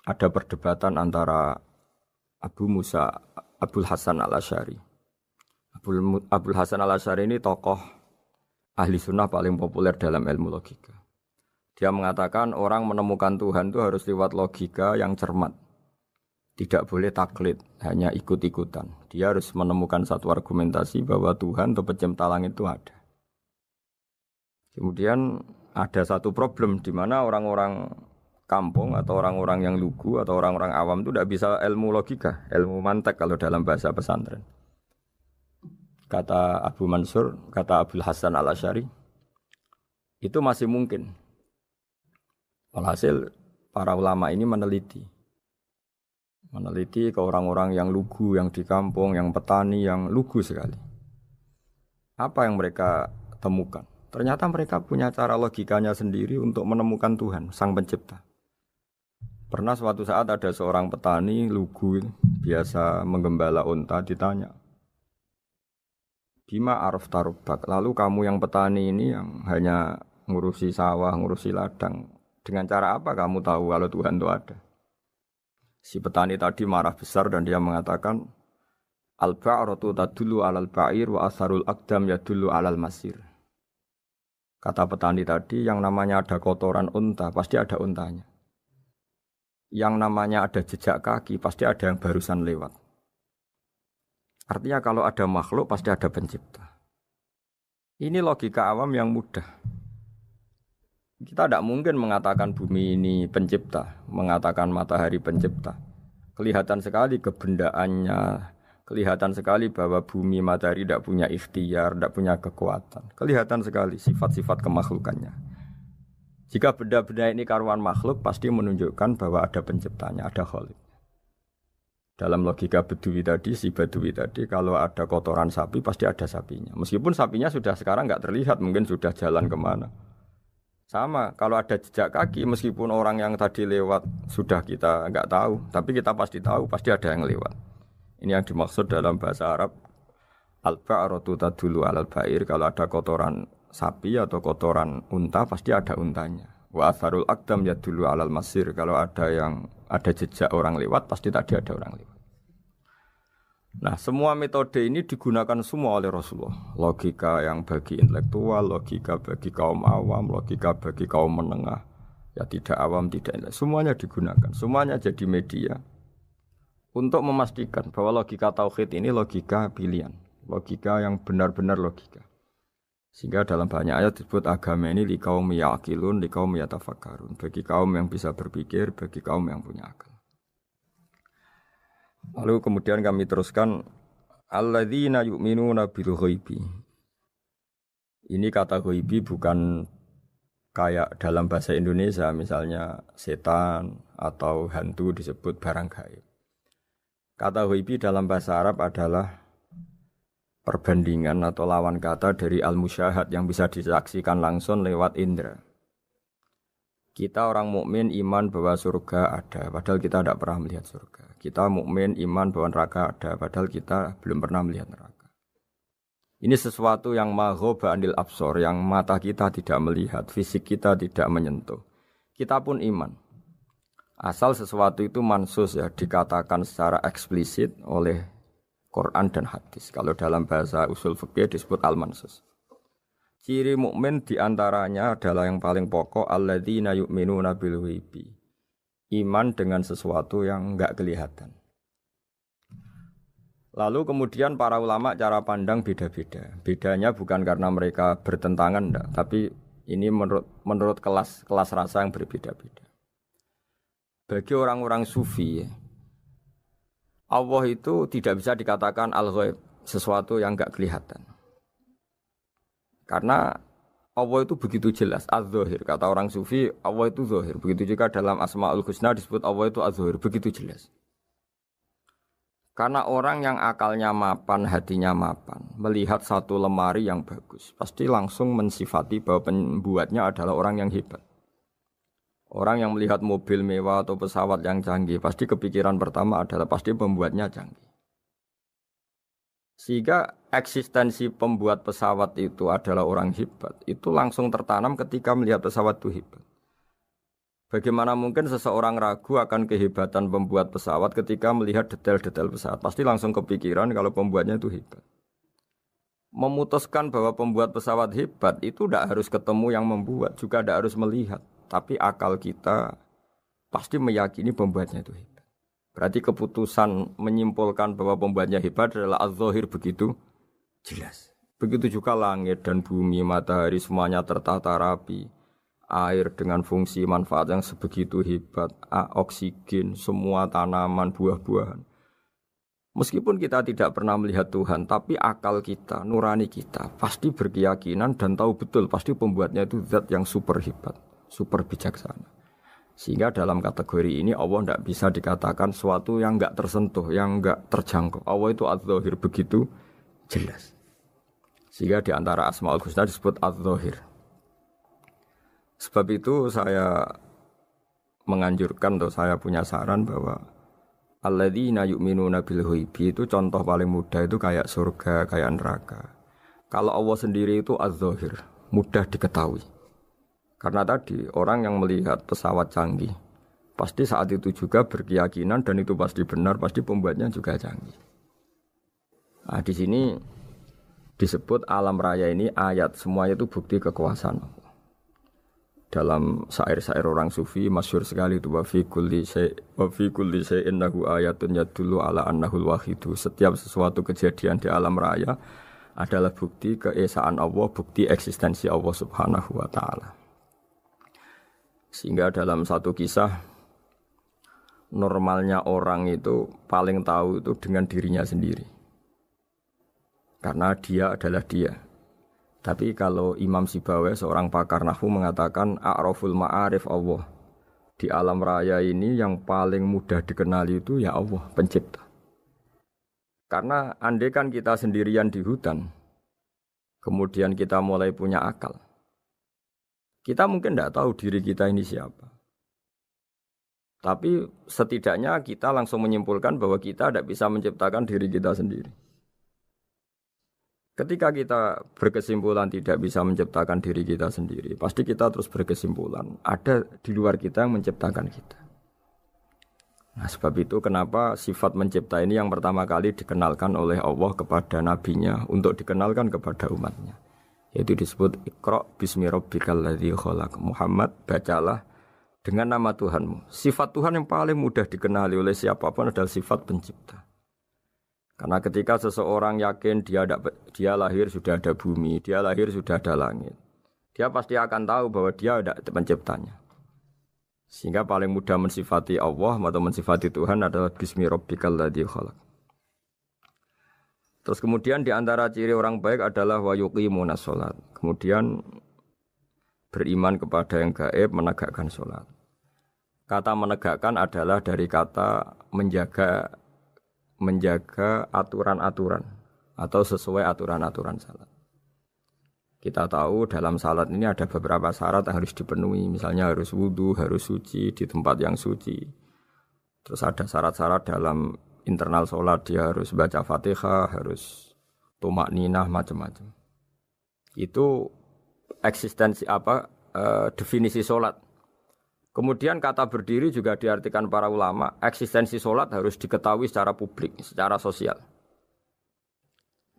ada perdebatan antara Abul Hasan al-Asy'ari. Abul Hasan al-Asy'ari ini tokoh ahli sunnah paling populer dalam ilmu logika. Dia mengatakan orang menemukan Tuhan itu harus lewat logika yang cermat. Tidak boleh taklid, hanya ikut-ikutan. Dia harus menemukan satu argumentasi bahwa Tuhan atau pencipta langit itu ada. Kemudian ada satu problem di mana orang-orang kampung atau orang-orang yang lugu atau orang-orang awam itu tidak bisa ilmu logika, ilmu mantek kalau dalam bahasa pesantren. Kata Abu Mansur, kata Abul Hasan al-Asy'ari, itu masih mungkin. Walhasil para ulama ini meneliti ke orang-orang yang lugu, yang di kampung, yang petani, yang lugu sekali. Apa yang mereka temukan? Ternyata mereka punya cara logikanya sendiri untuk menemukan Tuhan, Sang Pencipta. Pernah suatu saat ada seorang petani lugu, biasa menggembala unta, ditanya, Bima araf tarubak, lalu kamu yang petani ini yang hanya ngurusi sawah, ngurusi ladang, dengan cara apa kamu tahu kalau Tuhan itu ada? Si petani tadi marah besar dan dia mengatakan, Al-ba'ratu tadullu alal ba'ir wa asarul aqdam yadullu alal masir. Kata petani tadi, yang namanya ada kotoran unta, pasti ada untanya. Yang namanya ada jejak kaki, pasti ada yang barusan lewat. Artinya kalau ada makhluk pasti ada pencipta. Ini logika awam yang mudah. Kita tidak mungkin mengatakan bumi ini pencipta, mengatakan matahari pencipta. Kelihatan sekali kebendaannya, kelihatan sekali bahwa bumi matahari tidak punya ikhtiar, tidak punya kekuatan. Kelihatan sekali sifat-sifat kemakhlukannya. Jika benda-benda ini karuan makhluk, pasti menunjukkan bahwa ada penciptanya, ada khalik. Dalam logika Badui tadi, si Badui tadi, kalau ada kotoran sapi, pasti ada sapinya. Meskipun sapinya sudah sekarang nggak terlihat, mungkin sudah jalan kemana. Sama, kalau ada jejak kaki, meskipun orang yang tadi lewat sudah kita nggak tahu, tapi kita pasti tahu, pasti ada yang lewat. Ini yang dimaksud dalam bahasa Arab, al-ba'ratu tadullu alal ba'ir, kalau ada kotoran sapi atau kotoran unta, pasti ada untanya. Wa atharul aqdam yadullu alal masir. Kalau ada jejak orang lewat, pasti tadi ada orang lewat. Nah, semua metode ini digunakan semua oleh Rasulullah. Logika yang bagi intelektual, logika bagi kaum awam, logika bagi kaum menengah. Ya tidak awam, tidak intelektual. Semuanya digunakan. Semuanya jadi media untuk memastikan bahwa logika tauhid ini logika pilihan. Logika yang benar-benar logika. Sehingga dalam banyak ayat disebut agama ini li kaum yaqilun, li kaum yatafakkarun. Bagi kaum yang bisa berpikir, bagi kaum yang punya akal. Lalu kemudian kami teruskan alladzina yu'minuna bil ghaibi. Ini kata ghaibi bukan kayak dalam bahasa Indonesia misalnya setan atau hantu disebut barang gaib. Kata ghaibi dalam bahasa Arab adalah perbandingan atau lawan kata dari al-musyahad yang bisa disaksikan langsung lewat indera. Kita orang mukmin iman bahwa surga ada, padahal kita tidak pernah melihat surga. Kita mukmin iman bahwa neraka ada, padahal kita belum pernah melihat neraka. Ini sesuatu yang maghoba anil absor, yang mata kita tidak melihat, fisik kita tidak menyentuh. Kita pun iman. Asal sesuatu itu mansus ya, dikatakan secara eksplisit oleh Quran dan hadis. Kalau dalam bahasa usul fikih disebut al-mansus. Ciri mukmin diantaranya adalah yang paling pokok alladzina yu'minuna bil ghaibi. Iman dengan sesuatu yang enggak kelihatan. Lalu kemudian para ulama cara pandang beda-beda. Bedanya bukan karena mereka bertentangan enggak, tapi ini menurut kelas rasa yang berbeda-beda. Bagi orang-orang sufi, Allah itu tidak bisa dikatakan al-ghaib, sesuatu yang enggak kelihatan. Karena Allah itu begitu jelas, az-zahir. Kata orang sufi, Allah itu zahir. Begitu juga dalam Asmaul Husna disebut Allah itu az-zahir. Begitu jelas. Karena orang yang akalnya mapan, hatinya mapan, melihat satu lemari yang bagus, pasti langsung mensifati bahwa pembuatnya adalah orang yang hebat. Orang yang melihat mobil mewah atau pesawat yang canggih, pasti kepikiran pertama adalah pasti pembuatnya canggih. Sehingga eksistensi pembuat pesawat itu adalah orang hebat, itu langsung tertanam ketika melihat pesawat itu hebat. Bagaimana mungkin seseorang ragu akan kehebatan pembuat pesawat ketika melihat detail-detail pesawat? Pasti langsung kepikiran kalau pembuatnya itu hebat. Memutuskan bahwa pembuat pesawat hebat itu tidak harus ketemu yang membuat, juga tidak harus melihat. Tapi akal kita pasti meyakini pembuatnya itu hebat. Berarti keputusan menyimpulkan bahwa pembuatnya hebat adalah az-zahir begitu jelas. Begitu juga langit dan bumi, matahari semuanya tertata rapi. Air dengan fungsi manfaat yang sebegitu hebat, oksigen, semua tanaman, buah-buahan. Meskipun kita tidak pernah melihat Tuhan, tapi akal kita, nurani kita pasti berkeyakinan dan tahu betul pasti pembuatnya itu zat yang super hebat, super bijaksana. Sehingga dalam kategori ini Allah tidak bisa dikatakan sesuatu yang enggak tersentuh, yang enggak terjangkau. Allah itu az-zahir begitu jelas. Sehingga di antara Asmaul Husna disebut az-zahir. Sebab itu saya menganjurkan atau saya punya saran bahwa alladzina yu'minuna bil ghaibi itu contoh paling mudah itu kayak surga, kayak neraka. Kalau Allah sendiri itu az-zahir, mudah diketahui. Karena tadi orang yang melihat pesawat canggih pasti saat itu juga berkeyakinan dan itu pasti benar, pasti pembuatnya juga canggih. Nah, di sini disebut alam raya ini ayat, semuanya itu bukti kekuasaan Allah. Dalam syair-syair orang sufi masyhur sekali itu wa fi kulli syai'in lahu ayatun yadullu ala annahul wahidu. Setiap sesuatu kejadian di alam raya adalah bukti keesaan Allah, bukti eksistensi Allah Subhanahu wa taala. Sehingga dalam satu kisah normalnya orang itu paling tahu itu dengan dirinya sendiri. Karena dia adalah dia. Tapi kalau Imam Sibawai seorang pakar nahwu mengatakan a'raful ma'arif Allah. Di alam raya ini yang paling mudah dikenali itu ya Allah, pencipta. Karena andai kan kita sendirian di hutan, kemudian kita mulai punya akal. Kita mungkin tidak tahu diri kita ini siapa. Tapi setidaknya kita langsung menyimpulkan bahwa kita tidak bisa menciptakan diri kita sendiri. Ketika kita berkesimpulan tidak bisa menciptakan diri kita sendiri, pasti kita terus berkesimpulan ada di luar kita yang menciptakan kita. Nah, sebab itu kenapa sifat mencipta ini yang pertama kali dikenalkan oleh Allah kepada nabinya untuk dikenalkan kepada umatnya. Yaitu disebut Iqra bismi rabbikal ladzi khalaq. Muhammad, bacalah dengan nama Tuhanmu. Sifat Tuhan yang paling mudah dikenali oleh siapapun adalah sifat pencipta. Karena ketika seseorang yakin dia lahir sudah ada bumi, dia lahir sudah ada langit, dia pasti akan tahu bahwa dia ada penciptanya. Sehingga paling mudah mensifati Allah atau mensifati Tuhan adalah bismi rabbikal ladzi khalaq. Terus kemudian di antara ciri orang baik adalah wa yuqimunas shalat. Kemudian beriman kepada yang gaib, menegakkan salat. Kata menegakkan adalah dari kata menjaga aturan-aturan atau sesuai aturan-aturan salat. Kita tahu dalam salat ini ada beberapa syarat yang harus dipenuhi. Misalnya harus wudu, harus suci di tempat yang suci. Terus ada syarat-syarat dalam internal salat, dia harus baca Fatihah, harus tumakninah, macam-macam. Itu eksistensi definisi salat. Kemudian kata berdiri juga diartikan para ulama, eksistensi salat harus diketahui secara publik, secara sosial.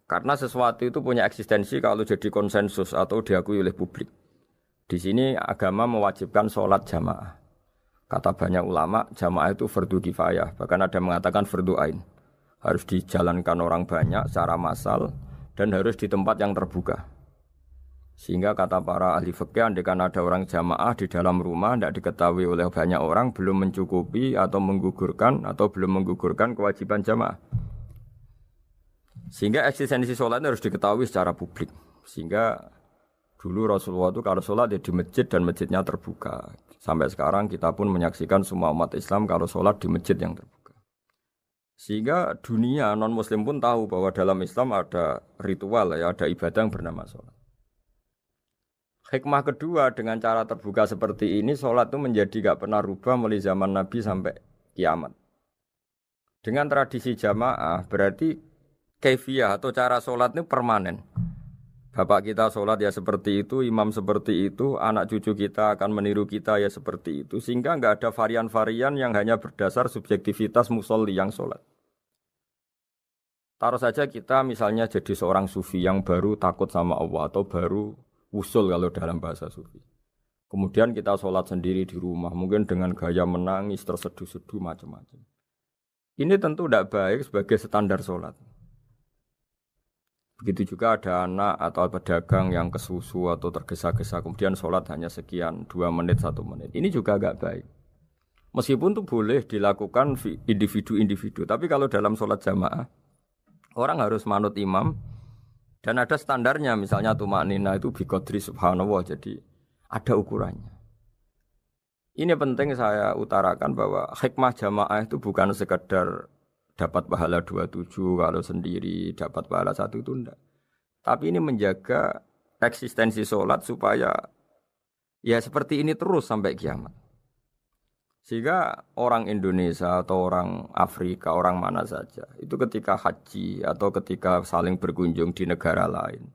Karena sesuatu itu punya eksistensi kalau jadi konsensus atau diakui oleh publik. Di sini agama mewajibkan sholat jamaah. Kata banyak ulama, jamaah itu fardu kifayah. Bahkan ada yang mengatakan fardu ain. Harus dijalankan orang banyak secara massal dan harus di tempat yang terbuka. Sehingga kata para ahli fikih, andaikan ada orang jamaah di dalam rumah tidak diketahui oleh banyak orang, belum mencukupi atau belum menggugurkan kewajiban jamaah. Sehingga eksistensi sholat harus diketahui secara publik. Sehingga dulu Rasulullah itu kalau sholat ya di masjid dan masjidnya terbuka. Sampai sekarang kita pun menyaksikan semua umat Islam kalau sholat di masjid yang terbuka. Sehingga dunia non-muslim pun tahu bahwa dalam Islam ada ritual, ya, ada ibadah yang bernama sholat. Hikmah kedua dengan cara terbuka seperti ini, sholat itu menjadi gak pernah rubah mulai zaman Nabi sampai kiamat. Dengan tradisi jamaah berarti kaifiyah atau cara sholat ini permanen. Bapak kita sholat ya seperti itu, imam seperti itu, anak cucu kita akan meniru kita ya seperti itu. Sehingga enggak ada varian-varian yang hanya berdasar subjektivitas musolli yang sholat. Taruh saja kita misalnya jadi seorang sufi yang baru takut sama Allah atau baru usul kalau dalam bahasa sufi. Kemudian kita sholat sendiri di rumah, mungkin dengan gaya menangis, terseduh-seduh, macam-macam. Ini tentu tidak baik sebagai standar sholat. Begitu juga ada anak atau pedagang yang kesusu atau tergesa-gesa kemudian sholat hanya sekian 2 menit 1 menit. Ini juga agak baik. Meskipun itu boleh dilakukan individu-individu, tapi kalau dalam sholat jamaah orang harus manut imam dan ada standarnya. Misalnya tumakninah itu biqadri subhanallah, jadi ada ukurannya. Ini penting saya utarakan bahwa hikmah jamaah itu bukan sekedar dapat pahala 27 kalau sendiri, dapat pahala 1 itu enggak. Tapi ini menjaga eksistensi sholat supaya ya seperti ini terus sampai kiamat. Sehingga orang Indonesia atau orang Afrika, orang mana saja, itu ketika haji atau ketika saling berkunjung di negara lain,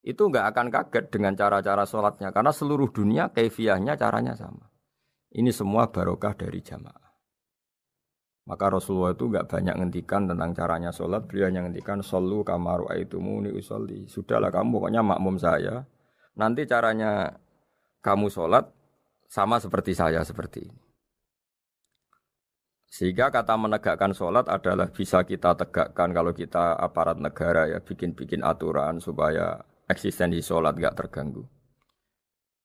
itu enggak akan kaget dengan cara-cara sholatnya. Karena seluruh dunia kaifiyahnya caranya sama. Ini semua barokah dari jamaah. Maka Rasulullah itu enggak banyak ngendikan tentang caranya sholat. Beliau hanya ngendikan shollu kama ra'aitumuni usolli. Sudahlah kamu pokoknya makmum saya. Nanti caranya kamu sholat sama seperti saya seperti ini. Sehingga kata menegakkan sholat adalah bisa kita tegakkan kalau kita aparat negara ya bikin-bikin aturan supaya eksistensi sholat enggak terganggu.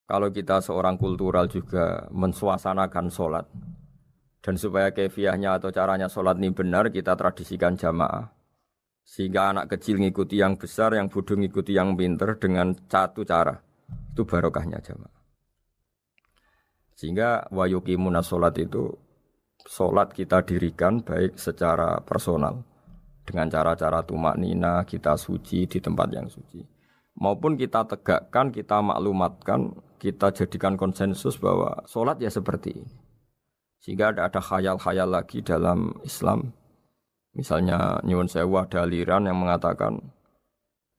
Kalau kita seorang kultural juga mensuasanakan sholat. Dan supaya kefiahnya atau caranya sholat ini benar, kita tradisikan jamaah. Sehingga anak kecil ngikuti yang besar, yang bodoh ngikuti yang pinter dengan satu cara. Itu barokahnya jamaah. Sehingga wa yuqimuna sholat itu, sholat kita dirikan baik secara personal. Dengan cara-cara tumakninah, kita suci di tempat yang suci. Maupun kita tegakkan, kita maklumatkan, kita jadikan konsensus bahwa sholat ya seperti ini. Sehingga ada khayal-khayal lagi dalam Islam. Misalnya nyuwun sewu ada aliran yang mengatakan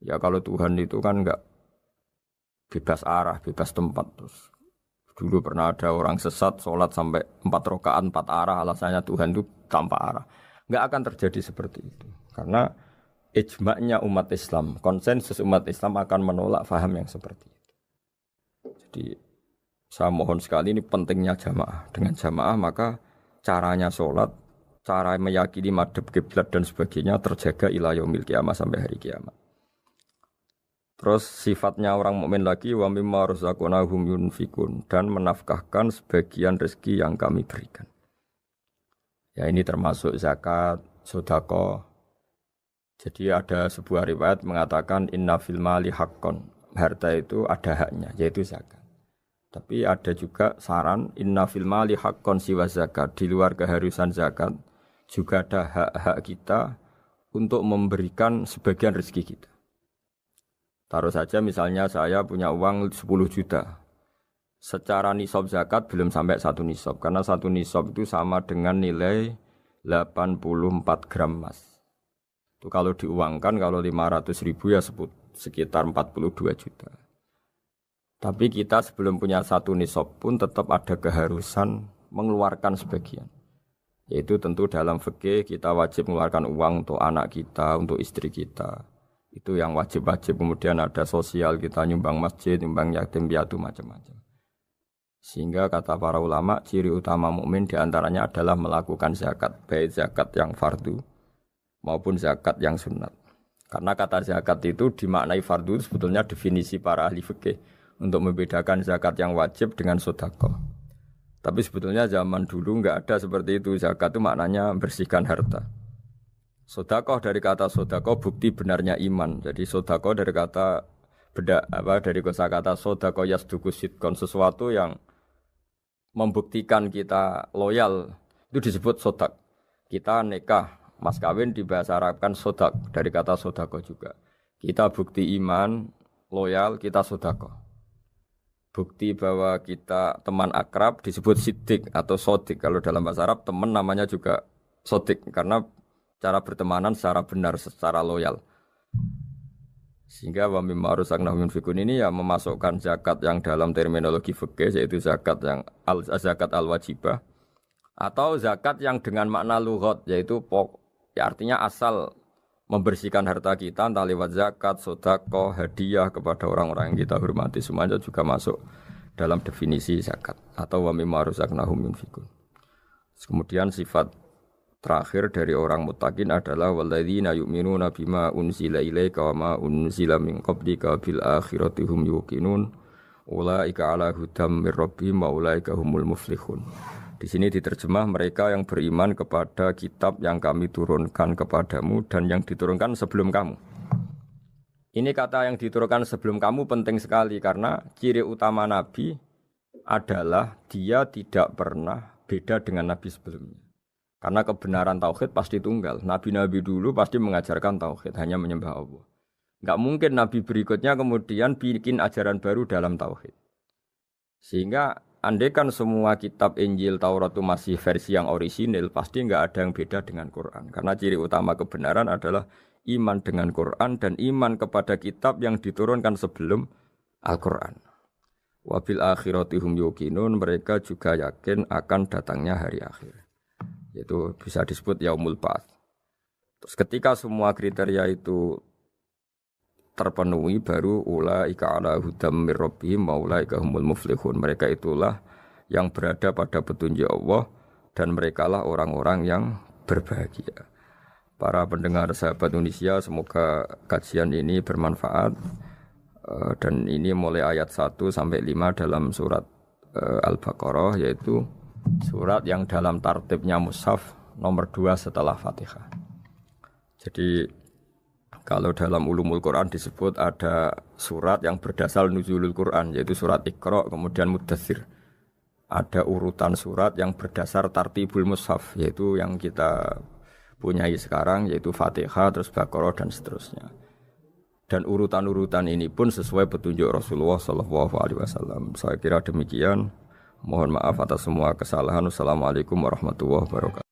Ya kalau Tuhan itu kan enggak bebas arah, bebas tempat. Terus dulu pernah ada orang sesat sholat sampai 4 rakaat 4 arah, alasannya Tuhan itu tanpa arah. Enggak akan terjadi seperti itu. Karena ijma'nya umat Islam, konsensus umat Islam akan menolak faham yang seperti itu. Jadi saya mohon sekali, ini pentingnya jamaah. Dengan jamaah maka caranya sholat, cara meyakini madhab kiblat dan sebagainya terjaga ila yaumil qiyamah sampai hari kiamat. Terus sifatnya orang mukmin lagi wa mimma razaqnahum yunfikun, dan menafkahkan sebagian rezeki yang kami berikan. Ya ini termasuk zakat, sedekah. Jadi ada sebuah riwayat mengatakan inna fil mali haqqon. Harta itu ada haknya, yaitu zakat. Tapi ada juga saran inna fil mali haqqon siwa zakat, di luar keharusan zakat juga ada hak-hak kita untuk memberikan sebagian rezeki kita. Taruh saja misalnya saya punya uang 10 juta. Secara nisab zakat belum sampai 1 nisab. Karena 1 nisab itu sama dengan nilai 84 gram emas. Itu kalau diuangkan, kalau 500 ribu ya sekitar 42 juta. Tapi kita sebelum punya 1 nisab pun tetap ada keharusan mengeluarkan sebagian. Yaitu tentu dalam fikih kita wajib mengeluarkan uang untuk anak kita, untuk istri kita. Itu yang wajib-wajib. Kemudian ada sosial, kita nyumbang masjid, nyumbang yatim piatu, macam-macam. Sehingga kata para ulama, ciri utama mukmin diantaranya adalah melakukan zakat, baik zakat yang fardu maupun zakat yang sunat. Karena kata zakat itu dimaknai fardu, sebetulnya definisi para ahli fikih untuk membedakan zakat yang wajib dengan sedekah. Tapi sebetulnya zaman dulu enggak ada seperti itu. Zakat itu maknanya membersihkan harta. Sedekah dari kata sedekah bukti benarnya iman. Jadi sedekah dari kata dari kosakata sedekah yasduqu sidqan, sesuatu yang membuktikan kita loyal itu disebut sedekah. Kita nikah, mas kawin di bahasa Arab kan sedekah dari kata sedekah juga. Kita bukti iman, loyal, kita sedekah. Bukti bahwa kita teman akrab disebut siddiq atau sodik. Kalau dalam bahasa Arab teman namanya juga sodik karena cara bertemanan secara benar, secara loyal. Sehingga wa mimma razaqnahum yunfikun ini ya memasukkan zakat yang dalam terminologi fikih yaitu zakat yang zakat al-wajibah atau zakat yang dengan makna lughat yaitu ya artinya asal membersihkan harta kita entah lewat zakat, sedekah, hadiah kepada orang-orang yang kita hormati, semuanya juga masuk dalam definisi zakat atau wa mimma razaqnahum yunfikun. Kemudian sifat terakhir dari orang muttaqin adalah walladzina yu'minuna bima unzila ilaika wa ma unzila min qablika bil akhirati hum yuqinun ulaika ala hudam mir rabbihim wa ulaika humul muflihun. Di sini diterjemah mereka yang beriman kepada kitab yang kami turunkan kepadamu dan yang diturunkan sebelum kamu. Ini kata yang diturunkan sebelum kamu penting sekali karena ciri utama Nabi adalah dia tidak pernah beda dengan Nabi sebelumnya. Karena kebenaran tauhid pasti tunggal. Nabi-nabi dulu pasti mengajarkan tauhid, hanya menyembah Allah. Enggak mungkin nabi berikutnya kemudian bikin ajaran baru dalam tauhid. Sehingga andaikan semua kitab Injil, Taurat itu masih versi yang orisinil, pasti enggak ada yang beda dengan Quran. Karena ciri utama kebenaran adalah iman dengan Quran dan iman kepada kitab yang diturunkan sebelum Al-Quran. Wabil akhirati hum yuqinun, mereka juga yakin akan datangnya hari akhir. Itu bisa disebut yaumul ba'ats. Terus ketika semua kriteria itu terpenuhi baru ulaika ala hudam mir rabbihim wa ulaika humul muflihun. Mereka itulah yang berada pada petunjuk Allah dan merekalah orang-orang yang berbahagia. Para pendengar sahabat Indonesia, semoga kajian ini bermanfaat. Dan ini mulai ayat 1 sampai 5 dalam surat Al-Baqarah, yaitu surat yang dalam tartibnya mushaf nomor 2 setelah Fatihah. Jadi kalau dalam ulumul Quran disebut ada surat yang berdasar nuzulul Quran, yaitu surat Iqra, kemudian Muddatsir. Ada urutan surat yang berdasar tartibul mushaf, yaitu yang kita punyai sekarang, yaitu Fatihah, terus Baqarah dan seterusnya. Dan urutan-urutan ini pun sesuai petunjuk Rasulullah SAW. Saya kira demikian. Mohon maaf atas semua kesalahan. Wassalamualaikum warahmatullahi wabarakatuh.